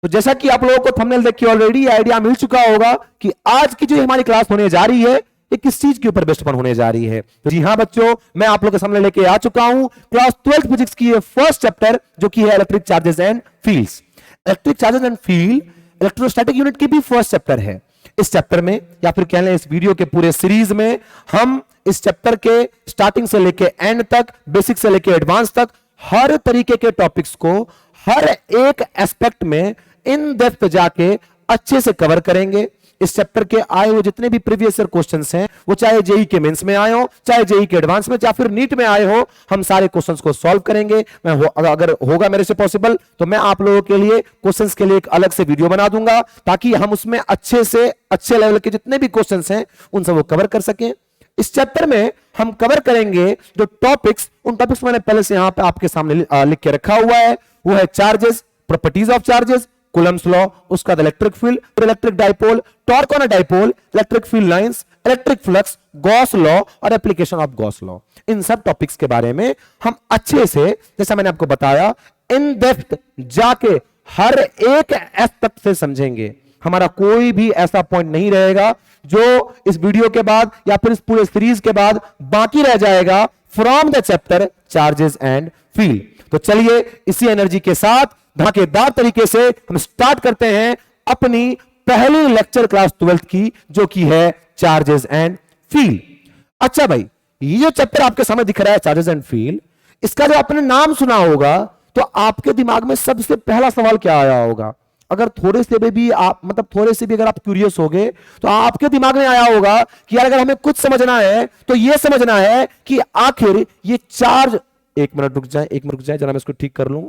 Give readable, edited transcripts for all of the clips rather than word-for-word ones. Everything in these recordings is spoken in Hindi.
तो जैसा कि आप लोगों को थंबनेल देख के ऑलरेडी आइडिया मिल चुका होगा कि आज की जो हमारी क्लास होने जा रही है ये किस चीज के ऊपर बेस्ड होने जा रही है। तो जी हाँ बच्चों, मैं आप लोगों के सामने लेके आ चुका हूं क्लास 12th फिजिक्स की फर्स्ट चैप्टर जो कि है electric charges and fields. Electric charges and field electrostatic unit की भी फर्स्ट चैप्टर है। इस चैप्टर में या फिर कह लें इस वीडियो के पूरे सीरीज में हम इस चैप्टर के स्टार्टिंग से लेके एंड तक, बेसिक से लेके एडवांस तक हर तरीके के टॉपिक्स को हर एक एस्पेक्ट में इन डेप्थ जाके अच्छे से कवर करेंगे। इस चैप्टर के आए हुए जितने भी प्रीवियस ईयर क्वेश्चंस हैं, वो चाहे जेई के मेंस में आए हो, चाहे जेई के एडवांस में, या फिर नीट में आए हो, हम सारे क्वेश्चंस को सॉल्व करेंगे। अगर होगा मेरे से पॉसिबल तो मैं आप लोगों के लिए क्वेश्चंस के लिए एक अलग से वीडियो बना दूंगा ताकि हम उसमें अच्छे से अच्छे लेवल के जितने भी क्वेश्चंस हैं उन सब को कवर कर सकें। इस चैप्टर में हम कवर करेंगे जो टॉपिक्स, उन टॉपिक्स मैंने पहले से यहां पे आपके सामने लिख के रखा हुआ है। वो है charges, properties of charges, Coulomb's law, उसका electric field, electric dipole, torque on a dipole, electric field lines, electric flux, Gauss law और एप्लीकेशन ऑफ गॉस लॉ। इन सब टॉपिक्स के बारे में हम अच्छे से, जैसा मैंने आपको बताया, इन डेप्थ जाके हर एक एस्पेक्ट से समझेंगे। हमारा कोई भी ऐसा पॉइंट नहीं रहेगा जो इस वीडियो के बाद या फिर इस पूरे सीरीज के बाद बाकी रह जाएगा from the chapter charges and field. तो चलिए इसी एनर्जी के साथ धमाकेदार तरीके से हम स्टार्ट करते हैं अपनी पहली लेक्चर क्लास 12th की, जो की है चार्जेस एंड फील्ड। अच्छा भाई, ये जो चैप्टर आपके सामने दिख रहा है चार्जेस एंड फील्ड, इसका जो आपने नाम सुना होगा तो आपके दिमाग में सबसे पहला सवाल क्या आया होगा? अगर थोड़े से भी आप थोड़े से भी अगर आप क्यूरियस हो गए तो आपके दिमाग में आया होगा कि यार अगर हमें कुछ समझना है तो यह समझना है कि आखिर ये चार्ज, एक मिनट रुक जाए जरा मैं इसको ठीक कर लूं।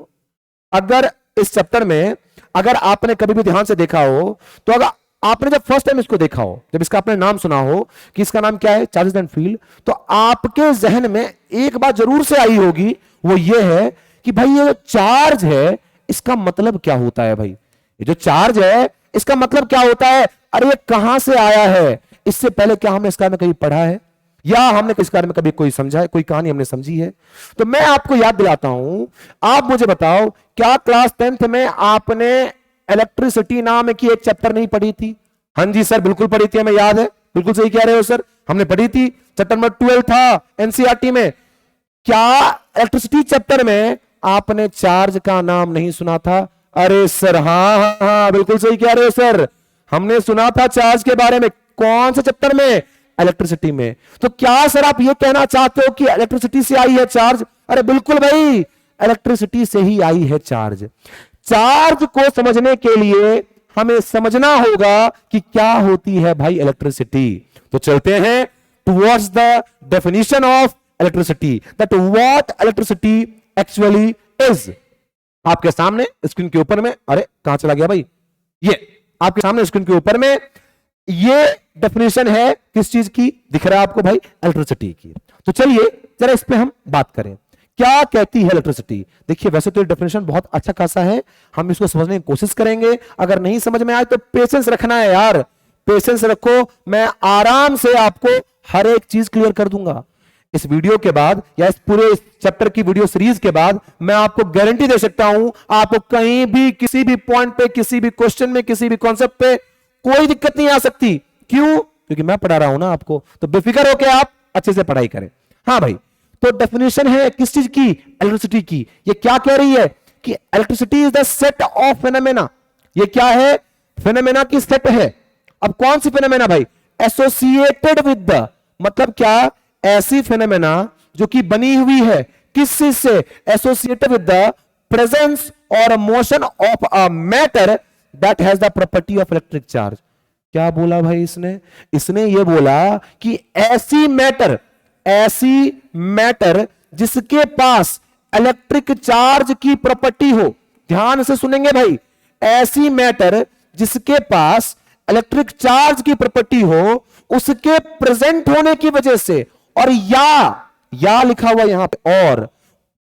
अगर इस चैप्टर में अगर आपने कभी भी ध्यान से देखा हो तो अगर आपने जब फर्स्ट टाइम इसको देखा हो, जब इसका आपने नाम सुना हो कि इसका नाम क्या है, चार्जेस एंड फील्ड, तो आपके जहन में एक बात जरूर से आई होगी, वो ये है कि भाई ये जो चार्ज है इसका मतलब क्या होता है? भाई ये जो चार्ज है इसका मतलब क्या होता है? अरे ये कहां से आया है? इससे पहले क्या हमने इसका में कहीं पढ़ा है या हमने इस बारे में कभी कोई समझा है, कोई कहानी हमने समझी है? तो मैं आपको याद दिलाता हूं, आप मुझे बताओ, क्या क्लास 10th में आपने इलेक्ट्रिसिटी नाम की एक चैप्टर नहीं पढ़ी थी? हाँ जी सर, बिल्कुल पढ़ी थी, हमें याद है, बिल्कुल सही कह रहे हो सर, हमने पढ़ी थी। चैप्टर नंबर 12 था एनसीईआरटी में। क्या इलेक्ट्रिसिटी चैप्टर में आपने चार्ज का नाम नहीं सुना था? अरे सर हाँ, बिल्कुल सही कह रहे हो सर, हमने सुना था चार्ज के बारे में। कौन से चैप्टर में? इलेक्ट्रिसिटी में। तो क्या सर आप ये कहना चाहते हो कि इलेक्ट्रिसिटी से आई है चार्ज? अरे बिल्कुल भाई, इलेक्ट्रिसिटी से ही आई है चार्ज। चार्ज को समझने के लिए हमें समझना होगा कि क्या होती है भाई इलेक्ट्रिसिटी। तो चलते हैं towards the definition of electricity, that what electricity actually is. आपके सामने स्क्रीन के ऊपर में, अरे कहां चला गया भाई, ये आपके सामने स्क्रीन के ऊपर में ये डेफिनेशन है किस चीज की, दिख रहा है आपको भाई, इलेक्ट्रिसिटी की। तो चलिए जरा इस पे हम बात करें, क्या कहती है इलेक्ट्रिसिटी। देखिए वैसे तो ये डेफिनेशन बहुत अच्छा खासा है, हम इसको समझने की कोशिश करेंगे। अगर नहीं समझ में आए तो पेशेंस रखना है यार, पेशेंस रखो, मैं आराम से आपको हर एक चीज क्लियर कर दूंगा। इस वीडियो के बाद या इस पूरे चैप्टर की वीडियो सीरीज के बाद मैं आपको गारंटी दे सकता हूं, आपको कहीं भी किसी भी पॉइंट पे, किसी भी क्वेश्चन में, किसी भी कॉन्सेप्ट पे कोई दिक्कत नहीं आ सकती। क्यों? क्योंकि मैं पढ़ा रहा हूं ना आपको, तो बेफिक्र होकर आप अच्छे से पढ़ाई करें। हाँ भाई, तो डेफिनेशन है किस चीज की? इलेक्ट्रिसिटी की। ये क्या कह रही है कि electricity is the set of phenomena. ये क्या है? फेनोमेना की सेट है। अब कौन सी फेनोमेना भाई? एसोसिएटेड विद द, मतलब क्या? ऐसी फेनोमेना जो कि बनी हुई है किस चीज से? एसोसिएटेड विद द प्रेजेंस और motion of a matter that has the property of electric charge. क्या बोला भाई इसने? इसने ये बोला कि ऐसी मैटर जिसके पास इलेक्ट्रिक चार्ज की प्रॉपर्टी हो। ध्यान से सुनेंगे भाई, ऐसी मैटर जिसके पास इलेक्ट्रिक चार्ज की प्रॉपर्टी हो, उसके प्रेजेंट होने की वजह से, और या लिखा हुआ यहां पे, और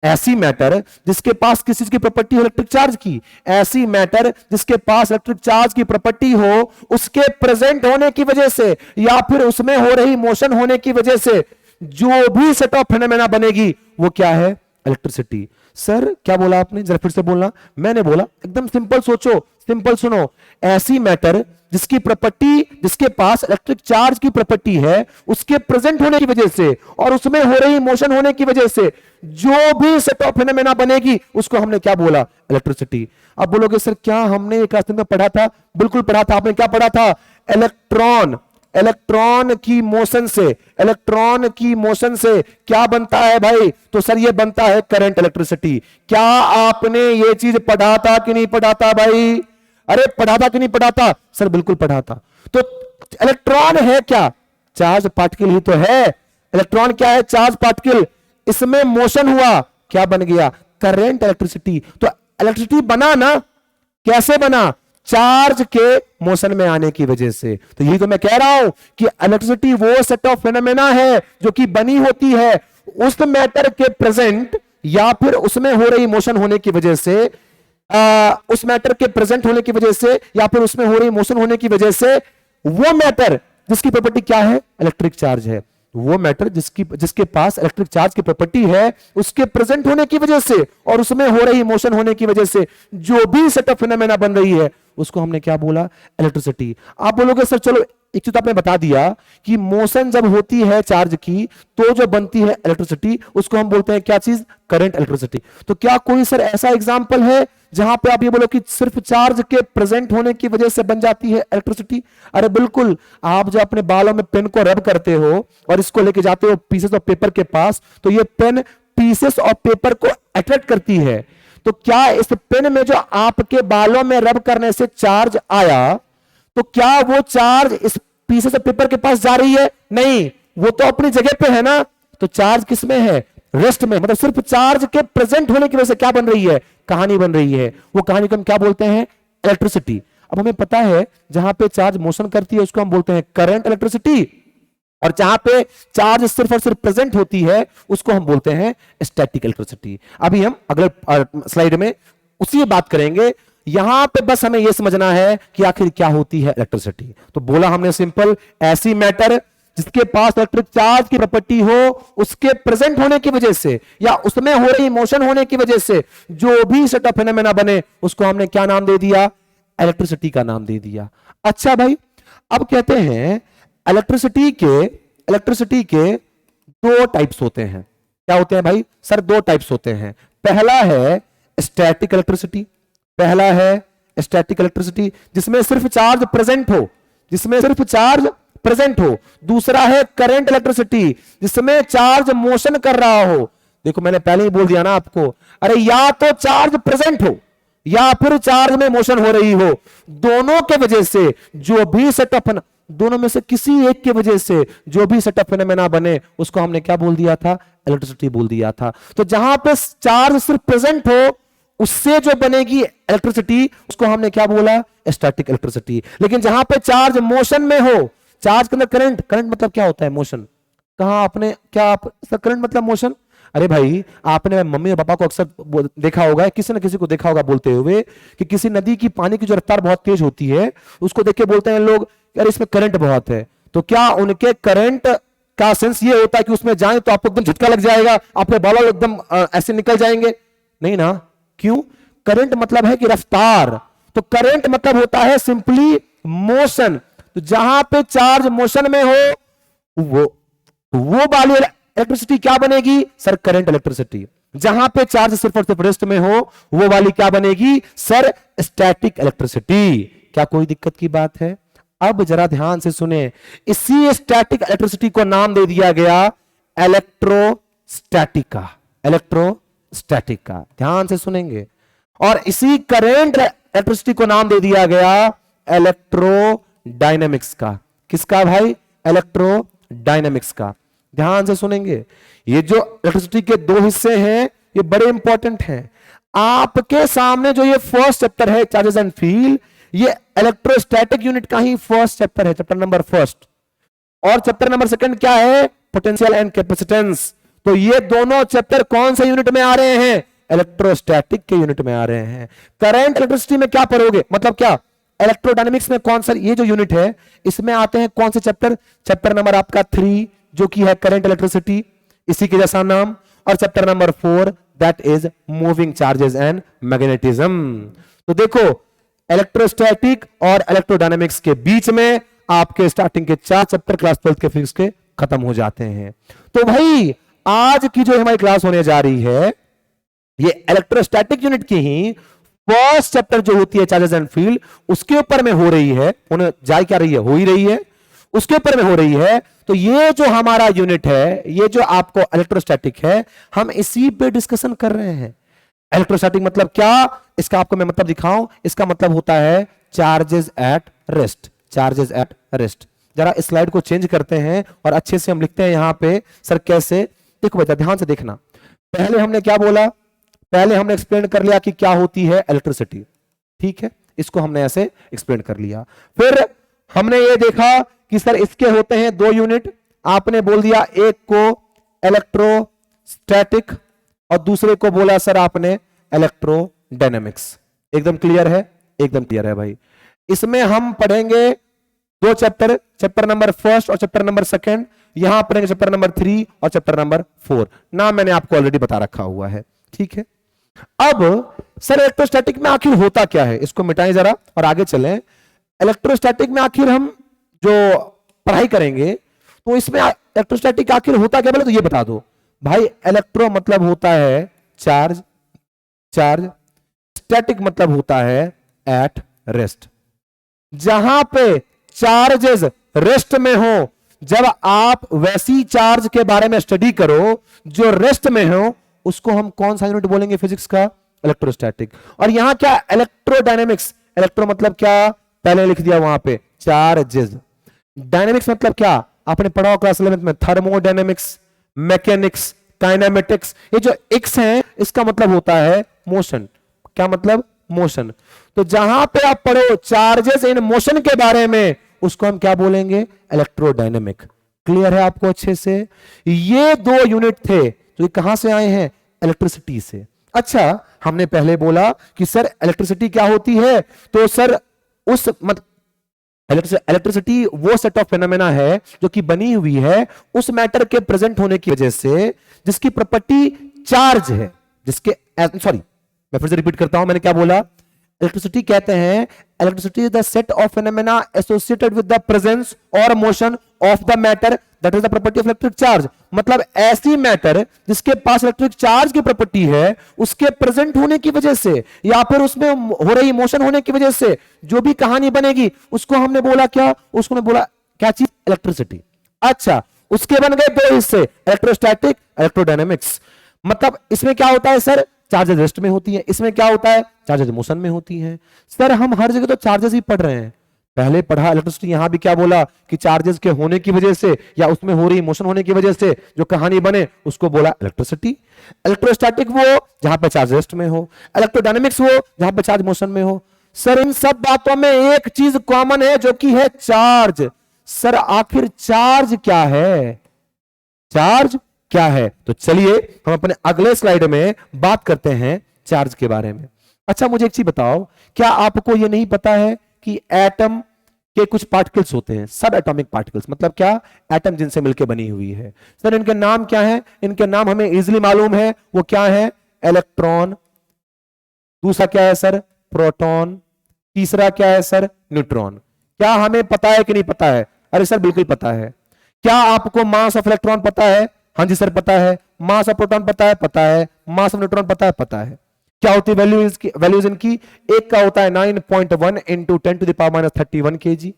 ऐसी मैटर जिसके पास किस चीज की प्रॉपर्टी हो? इलेक्ट्रिक चार्ज की। ऐसी मैटर जिसके पास इलेक्ट्रिक चार्ज की प्रॉपर्टी हो, उसके प्रेजेंट होने की वजह से या फिर उसमें हो रही मोशन होने की वजह से जो भी सेट ऑफ फेनोमेना बनेगी वो क्या है? इलेक्ट्रिसिटी। सर क्या बोला आपने? जरा फिर से बोलना। मैंने बोला एकदम सिंपल सोचो, सिंपल सुनो, ऐसी मैटर जिसकी प्रॉपर्टी, जिसके पास इलेक्ट्रिक चार्ज की प्रॉपर्टी है, उसके प्रेजेंट होने की वजह से और उसमें हो रही मोशन होने की वजह से जो भी सेट ऑफ फिनोमेना बनेगी उसको हमने क्या बोला, इलेक्ट्रिसिटी। अब बोलोगे सर क्या हमने एक क्लास में पढ़ा था? बिल्कुल पढ़ा था। आपने क्या पढ़ा था? इलेक्ट्रॉन, इलेक्ट्रॉन की मोशन से, इलेक्ट्रॉन की मोशन से क्या बनता है भाई? तो सर ये बनता है करंट इलेक्ट्रिसिटी। क्या आपने ये चीज पढ़ा था कि नहीं पढ़ा था भाई? अरे पढ़ा था कि नहीं पढ़ा था? सर बिल्कुल पढ़ा था। तो इलेक्ट्रॉन है क्या? चार्ज पार्टिकल ही तो है। इलेक्ट्रॉन क्या है? Charge particle. इसमें मोशन हुआ, क्या बन गया? Current electricity. तो इलेक्ट्रिसिटी बना ना, कैसे बना? चार्ज के मोशन में आने की वजह से। तो यही तो मैं कह रहा हूं कि इलेक्ट्रिसिटी वो सेट ऑफ फिनोमेना है जो कि बनी होती है उस मैटर के प्रेजेंट या फिर उसमें हो रही मोशन होने की वजह से, उस मैटर के प्रेजेंट होने की वजह से या फिर उसमें हो रही मोशन होने की वजह से, वो मैटर जिसकी प्रॉपर्टी क्या है? इलेक्ट्रिक चार्ज है। वो मैटर जिसके पास इलेक्ट्रिक चार्ज की प्रॉपर्टी है, उसके प्रेजेंट होने की वजह से और उसमें हो रही मोशन होने की वजह से जो भी सेट ऑफ फिनोमेना बन रही है उसको हमने क्या बोला? इलेक्ट्रिसिटी। आप बोलोगे सर चलो एक चीज आपने बता दिया कि मोशन जब होती है चार्ज की तो जो बनती है इलेक्ट्रिसिटी उसको हम बोलते हैं क्या चीज? Current electricity. तो क्या कोई सर ऐसा एग्जांपल है जहां पे आप ये बोलो कि सिर्फ चार्ज के प्रेजेंट होने की वजह से बन जाती है इलेक्ट्रिसिटी? अरे बिल्कुल। आप जो अपने बालों में पेन को रब करते हो और इसको लेके जाते हो पीसेस ऑफ पेपर के पास, तो ये पेन पीसेस ऑफ पेपर को अट्रैक्ट करती है। तो क्या इस पेन में जो आपके बालों में रब करने से चार्ज आया, तो क्या वो चार्ज इस पीसेस ऑफ पेपर के पास जा रही है? नहीं, वो तो अपनी जगह पे है ना। तो चार्ज किस में है? रेस्ट में। मतलब सिर्फ चार्ज के प्रेजेंट होने की वजह से क्या बन रही है? कहानी बन रही है। वो कहानी को हम क्या बोलते हैं? इलेक्ट्रिसिटी। अब हमें पता है जहां पे चार्ज मोशन करती है उसको हम बोलते हैं करंट इलेक्ट्रिसिटी, और जहां पे चार्ज सिर्फ और सिर्फ प्रेजेंट होती है उसको हम बोलते हैं स्टैटिक इलेक्ट्रिसिटी। अभी हम अगले स्लाइड में उसी बात करेंगे। यहां पे बस हमें यह समझना है कि आखिर क्या होती है इलेक्ट्रिसिटी। तो बोला हमने सिंपल, ऐसी मैटर जिसके पास इलेक्ट्रिक चार्ज की प्रॉपर्टी हो, उसके प्रेजेंट होने की वजह से या उसमें हो रही मोशन होने की वजह से जो भी सेट ऑफ फिनोमेना बने उसको हमने क्या नाम दे दिया? इलेक्ट्रिसिटी का नाम दे दिया। अच्छा भाई, अब कहते हैं इलेक्ट्रिसिटी के दो टाइप्स होते हैं। क्या होते हैं भाई? सर दो टाइप्स होते हैं। पहला है स्टैटिक इलेक्ट्रिसिटी, पहला है स्टैटिक इलेक्ट्रिसिटी जिसमें सिर्फ चार्ज प्रेजेंट हो, जिसमें सिर्फ चार्ज प्रेजेंट हो। दूसरा है करंट इलेक्ट्रिसिटी जिसमें चार्ज मोशन कर रहा हो। देखो मैंने पहले ही बोल दिया ना आपको, अरे या तो चार्ज प्रेजेंट हो या फिर चार्ज में मोशन हो रही हो, दोनों के वजह से जो भी सेटअप, दोनों में से किसी एक की वजह से जो भी सेटअप फिनोमेना बने उसको हमने क्या बोल दिया था? इलेक्ट्रिसिटी बोल दिया था। तो जहां पे चार्ज सिर्फ प्रेजेंट हो उससे जो बनेगी इलेक्ट्रिसिटी उसको हमने क्या बोला? Static electricity. लेकिन जहां पे चार्ज मोशन में हो, चार्ज के अंदर करंट, करंट मतलब क्या होता है? मोशन। कहा आपने क्या आप सर करंट मतलब मोशन? अरे भाई आपने मम्मी और पापा को अक्सर देखा होगा, किसी न किसी को देखा होगा बोलते हुए कि किसी नदी की पानी की जो रफ्तार बहुत तेज होती है उसको देख के बोलते हैं लोग यार इसमें करंट बहुत है। तो क्या उनके करंट का सेंस ये होता है कि उसमें जाए तो आपको एकदम झटका लग जाएगा, आपके बाल एकदम ऐसे निकल जाएंगे? नहीं ना। क्यों? करंट मतलब है कि रफ्तार। तो करंट मतलब होता है सिंपली मोशन। तो जहां पे चार्ज मोशन में हो वो वाली इलेक्ट्रिसिटी क्या बनेगी? Sir current electricity. जहां पे चार्ज सिर्फ और सिर्फ रेस्ट में हो वो वाली क्या बनेगी? Sir static electricity. क्या कोई दिक्कत की बात है? अब जरा ध्यान से सुने, इसी स्टैटिक इलेक्ट्रिसिटी को नाम दे दिया गया इलेक्ट्रोस्टैटिका। इलेक्ट्रोस्टैटिका, ध्यान से सुनेंगे। और इसी करंट इलेक्ट्रिसिटी को नाम दे दिया गया इलेक्ट्रोडायनेमिक्स का। किसका भाई? इलेक्ट्रोडायनेमिक्स का। ध्यान से सुनेंगे। ये जो इलेक्ट्रिसिटी के दो हिस्से हैं ये बड़े इंपॉर्टेंट हैं। आपके सामने जो ये फर्स्ट चैप्टर है चार्जेस एंड फील्ड, ये इलेक्ट्रोस्टैटिक यूनिट का ही फर्स्ट चैप्टर है, चैप्टर नंबर फर्स्ट। और चैप्टर नंबर सेकंड क्या है? Potential and capacitance. तो ये दोनों चैप्टर कौन से यूनिट में आ रहे हैं? इलेक्ट्रोस्टैटिक के यूनिट में आ रहे हैं। करंट इलेक्ट्रिसिटी में क्या पढ़ोगे? मतलब क्या इलेक्ट्रोडायनेमिक्स में कौन सा ये जो यूनिट है इसमें आते हैं कौन से चैप्टर? चैप्टर नंबर आपका 3 जो कि है करंट इलेक्ट्रिसिटी, इसी के जैसा नाम। और chapter number 4 that is moving charges and magnetism. तो देखो इलेक्ट्रोस्टैटिक और इलेक्ट्रोडायनेमिक्स के बीच में आपके स्टार्टिंग के 4 चैप्टर क्लास 12 के फिजिक्स के खत्म हो जाते हैं। तो भाई आज की जो हमारी क्लास होने जा रही है ये इलेक्ट्रोस्टैटिक यूनिट की ही फर्स्ट चैप्टर जो होती है चार्जेस एंड फील्ड उसके ऊपर में हो रही है, होने जा क्या रही है, हो ही रही है, उसके ऊपर में हो रही है। तो ये जो हमारा यूनिट है, ये जो आपको इलेक्ट्रोस्टैटिक है, हम इसी पे डिस्कशन कर रहे हैं। इलेक्ट्रोस्टैटिक मतलब क्या, इसका आपको मैं मतलब दिखाऊं। इसका मतलब होता है charges at rest, charges at rest. जरा स्लाइड को चेंज करते हैं और अच्छे से हम लिखते हैं यहां पे। सर कैसे, देखो बेटा ध्यान से देखना। पहले हमने क्या बोला, पहले हमने एक्सप्लेन कर लिया कि क्या होती है इलेक्ट्रिसिटी, ठीक है, इसको हमने ऐसे एक्सप्लेन कर लिया। फिर हमने ये देखा कि सर इसके होते हैं 2 यूनिट। आपने बोल दिया एक को इलेक्ट्रोस्टैटिक और दूसरे को बोला सर आपने इलेक्ट्रोडायनेमिक्स। एकदम क्लियर है, एकदम क्लियर है भाई। इसमें हम पढ़ेंगे 2 चैप्टर, चैप्टर नंबर 1 और चैप्टर नंबर 2। यहां पढ़ेंगे चैप्टर नंबर 3 और चैप्टर नंबर 4। नाम मैंने आपको ऑलरेडी बता रखा हुआ है, ठीक है। अब सर इलेक्ट्रोस्टैटिक में आखिर होता क्या है, इसको मिटाएं जरा और आगे चलें। इलेक्ट्रोस्टैटिक में आखिर हम जो पढ़ाई करेंगे तो इसमें इलेक्ट्रोस्टैटिक आखिर होता क्या, बोले तो ये बता दो भाई। इलेक्ट्रो मतलब होता है चार्ज, चार्ज। स्टैटिक मतलब होता है एट रेस्ट। जहां पे चार्जेस रेस्ट में हो, जब आप वैसी चार्ज के बारे में स्टडी करो जो रेस्ट में हो, उसको हम कौन सा यूनिट बोलेंगे फिजिक्स का, इलेक्ट्रोस्टैटिक। और यहां क्या इलेक्ट्रोडायनेमिक्स, इलेक्ट्रो मतलब क्या पहले लिख दिया वहां पे चार्जेस। डायनेमिक्स मतलब क्या आपने पढ़ा हो क्लास 11 में, थर्मोडायनेमिक्स, मैकेनिक्स, काइनेमेटिक्स। ये जो एक्स है इसका मतलब होता है मोशन। क्या मतलब, मोशन। तो जहां पे आप पढ़ो चार्जेस इन मोशन के बारे में, उसको हम क्या बोलेंगे, इलेक्ट्रोडायनेमिक। क्लियर है आपको अच्छे से। ये 2 यूनिट थे जो ये कहां से आए हैं, इलेक्ट्रिसिटी से। अच्छा, हमने पहले बोला कि सर इलेक्ट्रिसिटी क्या होती है, तो सर उस इलेक्ट्रिसिटी वो सेट ऑफ फेनोमेना है जो कि बनी हुई है उस मैटर के प्रेजेंट होने की वजह से जिसकी प्रॉपर्टी चार्ज है, जिसके, सॉरी मैं फिर से रिपीट करता हूं, मैंने क्या बोला। इलेक्ट्रिसिटी कहते हैं, electricity is the set of phenomena associated with the presence और motion of the matter that is the property of electric charge. मतलब ऐसी मैटर जिसके पास इलेक्ट्रिक चार्ज की प्रॉपर्टी है, उसके प्रेजेंट होने की वजह से या फिर उसमें हो रही मोशन होने की वजह से जो भी कहानी बनेगी, उसको हमने बोला क्या, उसको हमने बोला क्या चीज, इलेक्ट्रिसिटी। अच्छा, उसके बन गए 2 हिस्से, इलेक्ट्रोस्टैटिक, इलेक्ट्रोडायनेमिक्स। मतलब इसमें क्या होता है सर, चार्जेस रेस्ट में होती है। इसमें क्या होता है, चार्जेस मोशन में होती हैं। सर हम हर जगह तो चार्जेस ही पढ़ रहे हैं, पहले पढ़ा इलेक्ट्रिसिटी, यहां भी क्या बोला कि चार्जेस के होने की वजह से या उसमें हो रही मोशन होने की वजह से जो कहानी बने उसको बोला इलेक्ट्रिसिटी। इलेक्ट्रोस्टैटिक वो जहां पे चार्ज रेस्ट में हो, इलेक्ट्रोडायनेमिक्स वो जहां पे चार्ज मोशन में हो। सर इन सब बातों में एक चीज कॉमन है जो कि है चार्ज। सर आखिर चार्ज क्या है, चार्ज क्या है, तो चलिए हम अपने अगले स्लाइड में बात करते हैं चार्ज के बारे में। अच्छा मुझे एक चीज बताओ, क्या आपको यह नहीं पता है कि एटम के कुछ पार्टिकल्स होते हैं, सब एटॉमिक पार्टिकल्स, मतलब क्या, एटम जिनसे मिलकर बनी हुई है। सर इनके नाम क्या है, इनके नाम हमें इजीली मालूम है, वो क्या है, इलेक्ट्रॉन, दूसरा क्या है सर, प्रोटॉन, तीसरा क्या है सर, न्यूट्रॉन। क्या हमें पता है कि नहीं पता है, अरे सर बिल्कुल पता है। क्या आपको मास ऑफ इलेक्ट्रॉन पता है, हाँ जी सर पता है। मास ऑफ प्रोटॉन पता है, पता है। मास ऑफ न्यूट्रॉन पता है, पता है। क्या होती है वैल्यूज इनकी, एक का होता है 9.1 into 10 to the power -31 kg।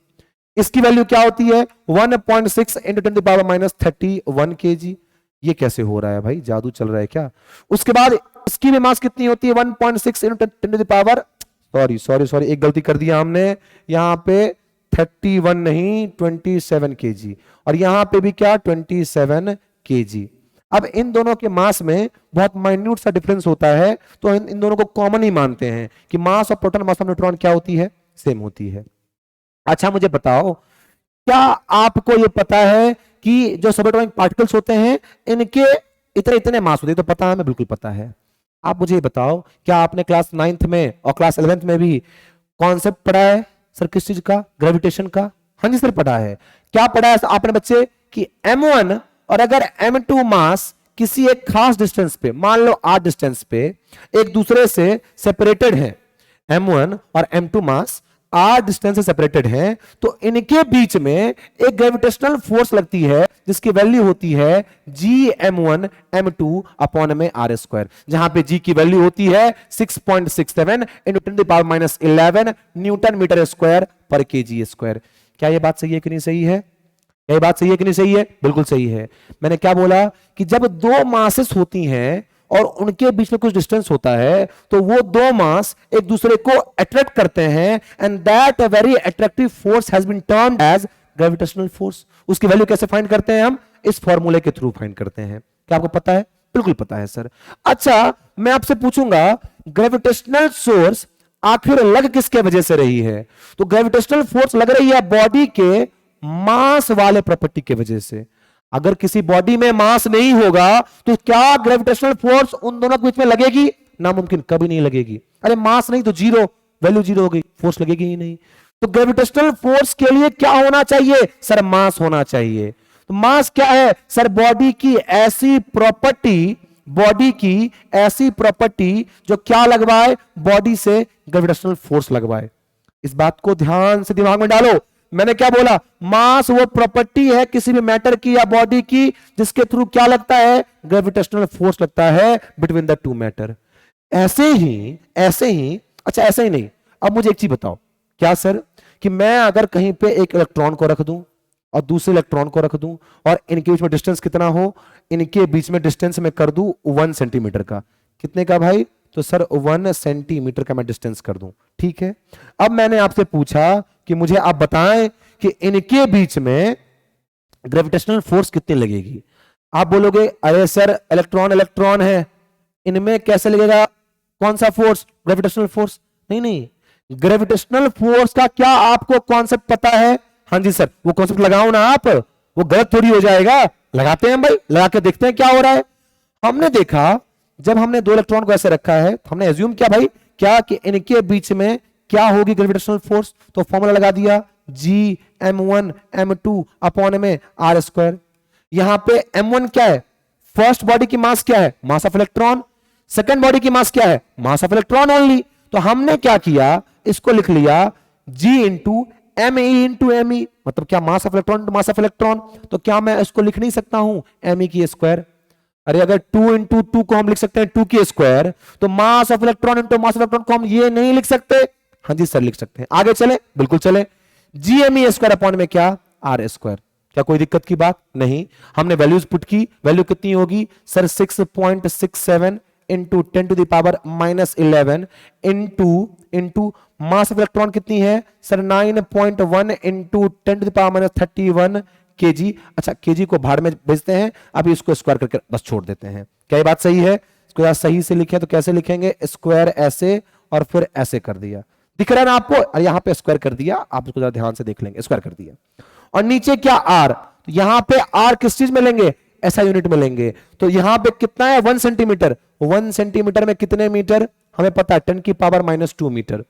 इसकी वैल्यू क्या होती है 1.6 into 10 to the power -31 kg। ये कैसे हो रहा है भाई, जादू चल रहा है क्या। उसके बाद इसकी भी मास कितनी होती है 1.6 into 10 to the power, sorry एक गलती कर दिया हमने, यहां पे 31 नहीं 27 kg, और यहां पे भी क्या 27 kg। अब इन दोनों के मास में बहुत माइन्यूट सा डिफरेंस होता है, तो इन दोनों को कॉमन ही मानते हैं कि mass of proton mass of neutron क्या होती है, सेम होती है। अच्छा मुझे बताओ, क्या आपको ये पता है कि जो सब एटॉमिक पार्टिकल्स होते हैं इनके इतने इतने मास होते हैं, तो पता है, हमें बिल्कुल पता है। आप मुझे बताओ, क्या आपने क्लास 9th में और क्लास 11th में भी कॉन्सेप्ट पढ़ा है सर किस चीज का, ग्रेविटेशन का। हाँ जी सर पढ़ा है। क्या पढ़ा है आपने बच्चे कि m1 और अगर m2 मास किसी एक खास डिस्टेंस पे, मान लो r डिस्टेंस पे एक दूसरे से सेपरेटेड है, m1 और m2 मास r डिस्टेंस से सेपरेटेड हैं, तो इनके बीच में एक ग्रेविटेशनल फोर्स लगती है जिसकी वैल्यू होती है g m1 m2 अपॉन में r स्क्वायर, जहां पे g की वैल्यू होती है 6.67 into 10 power minus 11 newton metre square पर kg स्क्वायर। क्या ये बात सही है कि नहीं सही है? ये बात सही है कि नहीं सही है? बिल्कुल सही है। मैंने क्या बोला कि जब दो मासेस होती हैं और उनके बीच में कुछ डिस्टेंस होता है तो वो दो मास एक दूसरे को अट्रैक्ट करते हैं, and that very attractive force has been termed as gravitational force. उसकी वैल्यू कैसे फाइंड करते हैं? हम इस फॉर्मूले के थ्रू फाइंड करते हैं। क्या आपको पता है? बिल्कुल पता है सर। अच्छा, मैं आपसे पूछूंगा ग्रेविटेशनल सोर्स आखिर लग किसके वजह से रही है? तो ग्रेविटेशनल फोर्स लग रही है बॉडी के मास वाले प्रॉपर्टी के वजह से। अगर किसी बॉडी में मास नहीं होगा तो क्या ग्रेविटेशनल फोर्स उन दोनों के बीच में लगेगी? नामुमकिन, कभी नहीं लगेगी। अरे मास नहीं तो जीरो, वैल्यू जीरो हो गई, फोर्स लगेगी ही नहीं। तो ग्रेविटेशनल फोर्स के लिए क्या होना चाहिए? सर मास होना चाहिए। तो मास क्या है? सर बॉडी की ऐसी प्रॉपर्टी, बॉडी की ऐसी प्रॉपर्टी जो क्या लगवाए? बॉडी से ग्रेविटेशनल फोर्स लगवाए। इस बात को ध्यान से दिमाग में डालो। मैंने क्या बोला? मास वो प्रॉपर्टी है किसी भी मैटर की या बॉडी की जिसके थ्रू क्या लगता है? ग्रेविटेशनल फोर्स लगता है बिटवीन द टू मैटर। ऐसे ही अच्छा ऐसे ही नहीं। अब मुझे एक चीज बताओ, क्या सर कि मैं अगर कहीं पे एक इलेक्ट्रॉन को रख दूं और दूसरे इलेक्ट्रॉन को रख दूं और इनके बीच में डिस्टेंस कितना हो? इनके बीच में डिस्टेंस मैं कर दूं 1 सेंटीमीटर का। कितने का भाई? तो सर 1 सेंटीमीटर का मैं डिस्टेंस कर दूं, ठीक है। अब मैंने आपसे पूछा कि मुझे आप बताएं कि इनके बीच में ग्रेविटेशनल फोर्स कितनी लगेगी। आप बोलोगे अरे सर इलेक्ट्रॉन इलेक्ट्रॉन है, इनमें कैसे लगेगा कौन सा फोर्स? Gravitational force. नहीं, ग्रेविटेशनल फोर्स का क्या आपको कॉन्सेप्ट पता है? हाँ जी सर, वो कॉन्सेप्ट लगाओ ना आप, वो गलत थोड़ी हो जाएगा। लगाते हैं भाई, लगा के देखते हैं क्या हो रहा है। हमने देखा जब हमने दो इलेक्ट्रॉन को ऐसे रखा है, हमने एज्यूम किया भाई क्या कि इनके बीच में क्या होगी ग्रेविटेशनल फोर्स, तो फॉर्मूला लगा दिया जी m1 m2 अपॉन में r स्क्वायर। यहां पे m1 क्या है? फर्स्ट बॉडी की मास क्या है? Mass of electron. Second body की मास क्या है? Mass of electron only. तो हमने क्या किया, इसको लिख लिया g into M into M, मतलब क्या mass of electron into mass of electron. तो क्या मैं इसको लिख नहीं सकता हूं एम की स्क्वायर? अरे अगर 2 इंटू 2 को हम लिख सकते हैं 2 की स्क्वायर, तो मास of electron into mass of electron को हम ये नहीं लिख सकते? हाँ जी सर लिख सकते हैं। आगे चले? बिल्कुल चले। G M E square upon में क्या? R square. क्या कोई दिक्कत की बात नहीं? हमने वैल्यूज पुट की, वैल्यू कितनी होगी sir? 6.67 into 10 to the power minus 11 into mass of electron कितनी है sir? 9.1 into 10 to the power minus 31 KG. अच्छा केजी को भाड़ में भेजते हैं, अभी इसको स्क्वायर करके बस छोड़ देते हैं। क्या ये बात सही है? इसको सही से लिखे तो कैसे लिखेंगे? स्क्वायर ऐसे और फिर ऐसे कर दिया, दिख रहा है ना आपको? और यहां पे स्क्वायर कर दिया, आप इसको ध्यान से देख लेंगे, स्क्वायर कर दिया। और नीचे क्या? आर। तो यहां पे आर किस चीज में लेंगे? ऐसा यूनिट में लेंगे। तो यहां पे कितना है? 1 सेंटीमीटर। 1 सेंटीमीटर में कितने मीटर? हमें पता है 10 की पावर माइनस 2 मीटर।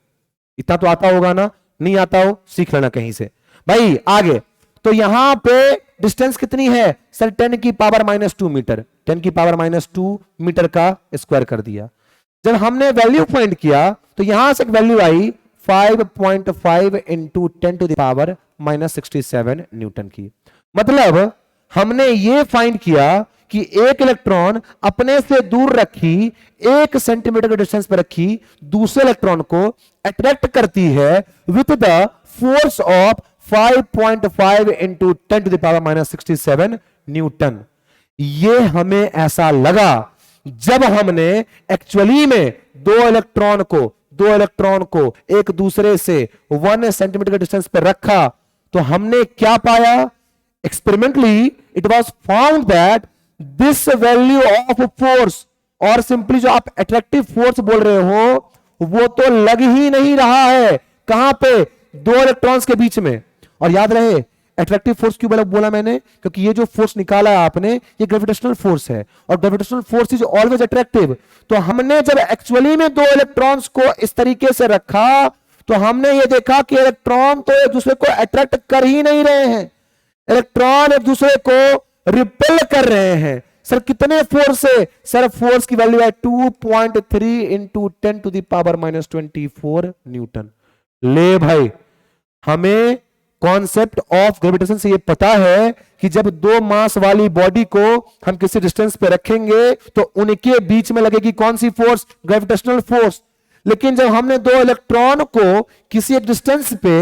इतना तो आता होगा ना? नहीं आता हो सीख लेना कहीं से भाई। आगे तो यहां पे डिस्टेंस कितनी है सर? 10 की पावर माइनस 2 मीटर। 10 की पावर माइनस 2 मीटर का स्क्वायर कर दिया। जब हमने वैल्यू फाइंड किया तो यहां से एक वैल्यू आई 5.5 into 10 to the power minus 67 newton की। मतलब हमने ये फाइंड किया कि एक इलेक्ट्रॉन अपने से दूर रखी, 1 सेंटीमीटर के डिस्टेंस पर रखी दूसरे इलेक्ट्रॉन को अट्रैक्ट करती है with the force of 5.5 into 10 to the power minus 67 newton. ये हमें ऐसा लगा जब हमने एक्चुअली में दो इलेक्ट्रॉन को एक दूसरे से 1 सेंटीमीटर के डिस्टेंस पर रखा, तो हमने क्या पाया? Experimentally it was found that this value of force, और सिंपली जो आप अट्रैक्टिव फोर्स बोल रहे हो वो तो लग ही नहीं रहा है। कहां पे? दो इलेक्ट्रॉन्स के बीच में। और याद रहे अट्रैक्टिव फोर्स क्यों बोला मैंने? क्योंकि ये जो फोर्स निकाला है आपने, ये ग्रेविटेशनल फोर्स है, और gravitational force is always attractive. तो हमने जब एक्चुअली में दो इलेक्ट्रॉन्स को इस तरीके से रखा तो हमने ये देखा कि इलेक्ट्रॉन तो एक दूसरे को अट्रैक्ट कर ही नहीं रहे हैं, इलेक्ट्रॉन एक दूसरे को रिपेल कर रहे हैं। सर कितने फोर्स है? सर फोर्स की वैल्यू है 2.3 इंटू 10⁻24 न्यूटन। ले भाई, हमें कॉन्सेप्ट ऑफ ग्रेविटेशन से ये पता है कि जब दो मास वाली बॉडी को हम किसी डिस्टेंस पे रखेंगे तो उनके बीच में लगेगी कौन सी फोर्स? Gravitational force. लेकिन जब हमने दो इलेक्ट्रॉन को किसी एक डिस्टेंस पे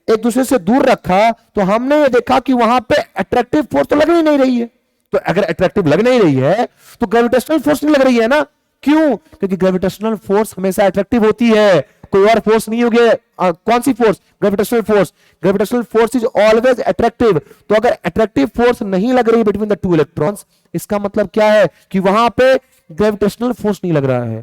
एक दूसरे से दूर रखा तो हमने ये देखा कि वहां पे अट्रैक्टिव फोर्स तो लग ही नहीं रही है। तो अगर अट्रैक्टिव लग नहीं रही है तो ग्रेविटेशनल फोर्स नहीं लग रही है ना? क्यों? क्योंकि ग्रेविटेशनल फोर्स हमेशा अट्रैक्टिव होती है, कोई और फोर्स नहीं होगी। कौन सी force? Gravitational force. Gravitational force is always attractive. तो अगर अट्रैक्टिव फोर्स नहीं लग रही बिटवीन द टू इलेक्ट्रॉन्स, इसका मतलब क्या है कि वहां पे ग्रेविटेशनल फोर्स नहीं लग रहा है।